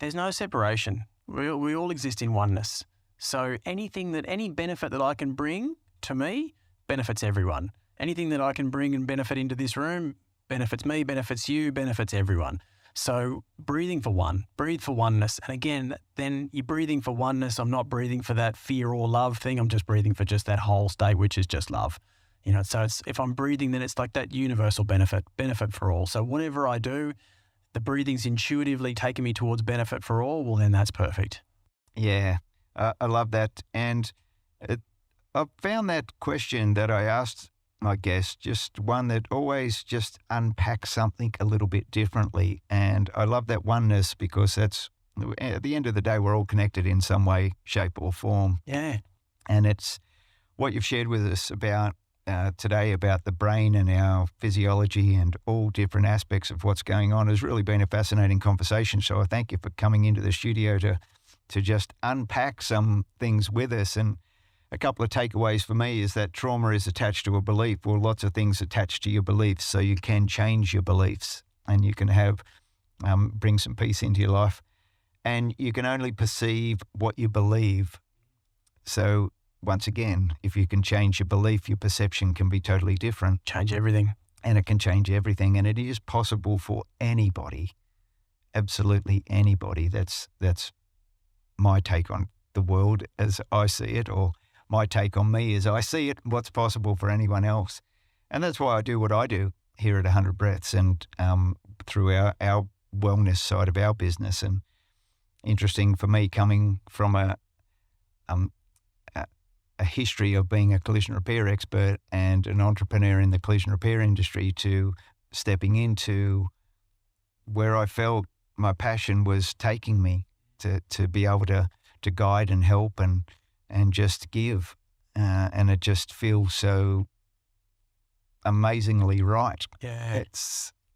there's no separation. We all exist in oneness. So any benefit that I can bring to me benefits everyone. Anything that I can bring and benefit into this room benefits me, benefits you, benefits everyone. So breathing for one, breathe for oneness. And again, then you're breathing for oneness. I'm not breathing for that fear or love thing. I'm just breathing for just that whole state, which is just love. So if I'm breathing, then it's like that universal benefit for all. So whatever I do, the breathing's intuitively taking me towards benefit for all, well, then that's perfect. Yeah, I love that. And I've found that question that I asked my guest just one that always just unpacks something a little bit differently. And I love that oneness because at the end of the day, we're all connected in some way, shape or form. Yeah. And it's what you've shared with us about today about the brain and our physiology and all different aspects of what's going on has really been a fascinating conversation. So I thank you for coming into the studio to just unpack some things with us. And a couple of takeaways for me is that trauma is attached to a belief. Well, lots of things attached to your beliefs, so you can change your beliefs and you can have bring some peace into your life. And you can only perceive what you believe. So once again, if you can change your belief, your perception can be totally different. Change everything. And it can change everything. And it is possible for anybody, absolutely anybody. That's my take on the world as I see it, or my take on me as I see it, what's possible for anyone else. And that's why I do what I do here at 100 Breaths and through our wellness side of our business. And interesting for me, coming from a history of being a collision repair expert and an entrepreneur in the collision repair industry, to stepping into where I felt my passion was taking me to be able to guide and help and just give. And it just feels so amazingly right. Yeah.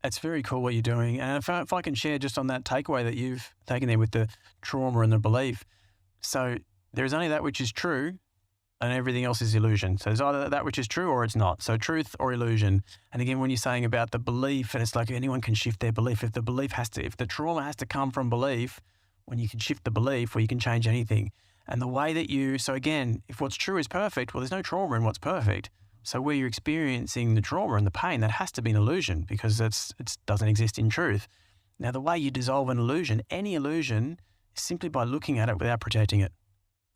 It's very cool what you're doing. And if I can share just on that takeaway that you've taken there with the trauma and the belief. So there is only that which is true and everything else is illusion. So it's either that which is true or it's not. So truth or illusion. And again, when you're saying about the belief, and it's like anyone can shift their belief. If the trauma has to come from belief, when you can shift the belief, well, you can change anything. And the way that so again, if what's true is perfect, well, there's no trauma in what's perfect. So where you're experiencing the trauma and the pain, that has to be an illusion because it doesn't exist in truth. Now, the way you dissolve an illusion, any illusion, is simply by looking at it without projecting it.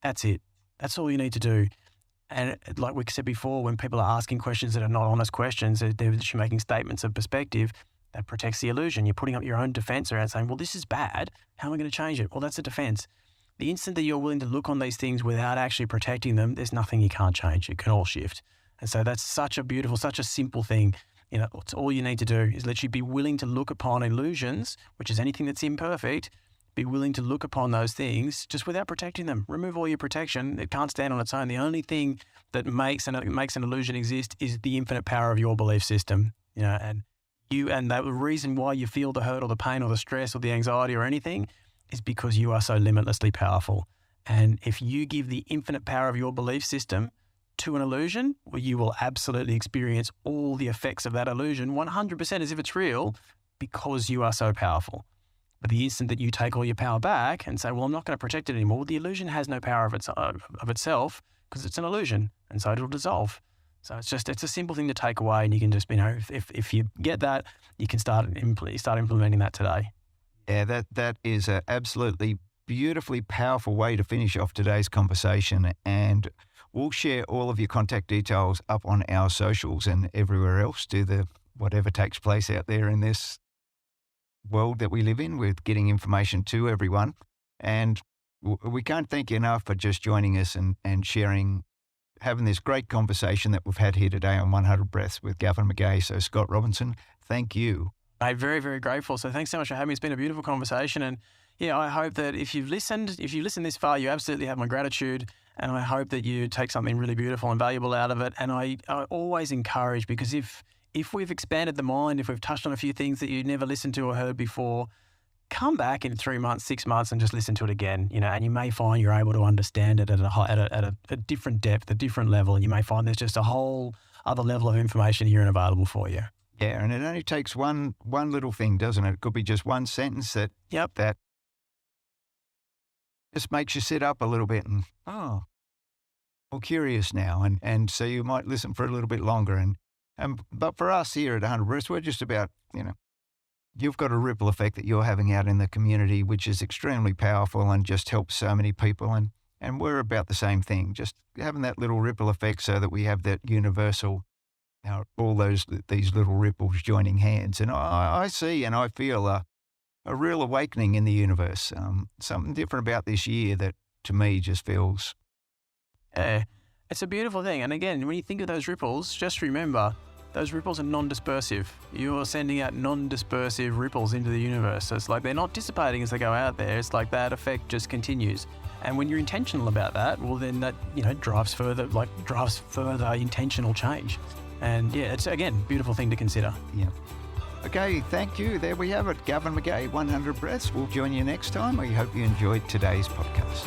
That's it. That's all you need to do. And like we said before, when people are asking questions that are not honest questions, they're just making statements of perspective. that protects the illusion. You're putting up your own defense around saying, well, this is bad. How am I going to change it? Well, that's a defense. The instant that you're willing to look on these things without actually protecting them, there's nothing you can't change. It can all shift. And so that's such a beautiful, such a simple thing. It's all you need to do is literally be willing to look upon illusions, which is anything that's imperfect, be willing to look upon those things just without protecting them. Remove all your protection. It can't stand on its own. The only thing that makes an illusion exist is the infinite power of your belief system. And the reason why you feel the hurt or the pain or the stress or the anxiety or anything is because you are so limitlessly powerful. And if you give the infinite power of your belief system to an illusion, well, you will absolutely experience all the effects of that illusion 100% as if it's real, because you are so powerful. But the instant that you take all your power back and say, well, I'm not going to protect it anymore, the illusion has no power of itself because it's an illusion, and so it'll dissolve. So it's a simple thing to take away, and you can just, if you get that, you can start implementing that today. Yeah, that is an absolutely beautifully powerful way to finish off today's conversation. And we'll share all of your contact details up on our socials and everywhere else. Do whatever takes place out there in this world that we live in with getting information to everyone. And we can't thank you enough for just joining us and having this great conversation that we've had here today on 100 Breaths with Gavin McGahey. So Scott Robinson, thank you. I'm very, very grateful. So thanks so much for having me. It's been a beautiful conversation. And yeah, I hope that if you've listened this far, you absolutely have my gratitude. And I hope that you take something really beautiful and valuable out of it. And I always encourage, because if we've expanded the mind, if we've touched on a few things that you never listened to or heard before, come back in 3 months, 6 months and just listen to it again, and you may find you're able to understand it at a different depth, a different level. You may find there's just a whole other level of information here and available for you. Yeah, and it only takes one little thing, doesn't it? It could be just one sentence that just makes you sit up a little bit and, more curious now. And so you might listen for a little bit longer. But for us here at 100 Breaths, we're just about, you've got a ripple effect that you're having out in the community, which is extremely powerful and just helps so many people. And we're about the same thing, just having that little ripple effect so that we have that universal, all these little ripples joining hands. And I see and I feel a real awakening in the universe. Something different about this year that to me just feels... It's a beautiful thing. And again, when you think of those ripples, just remember, those ripples are non-dispersive. You're sending out non-dispersive ripples into the universe. So it's like they're not dissipating as they go out there. It's like that effect just continues. And when you're intentional about that, well, then that, drives further intentional change. And yeah, it's, again, a beautiful thing to consider. Yeah. Okay, thank you. There we have it. Gavin McGahey, 100 Breaths. We'll join you next time. We hope you enjoyed today's podcast.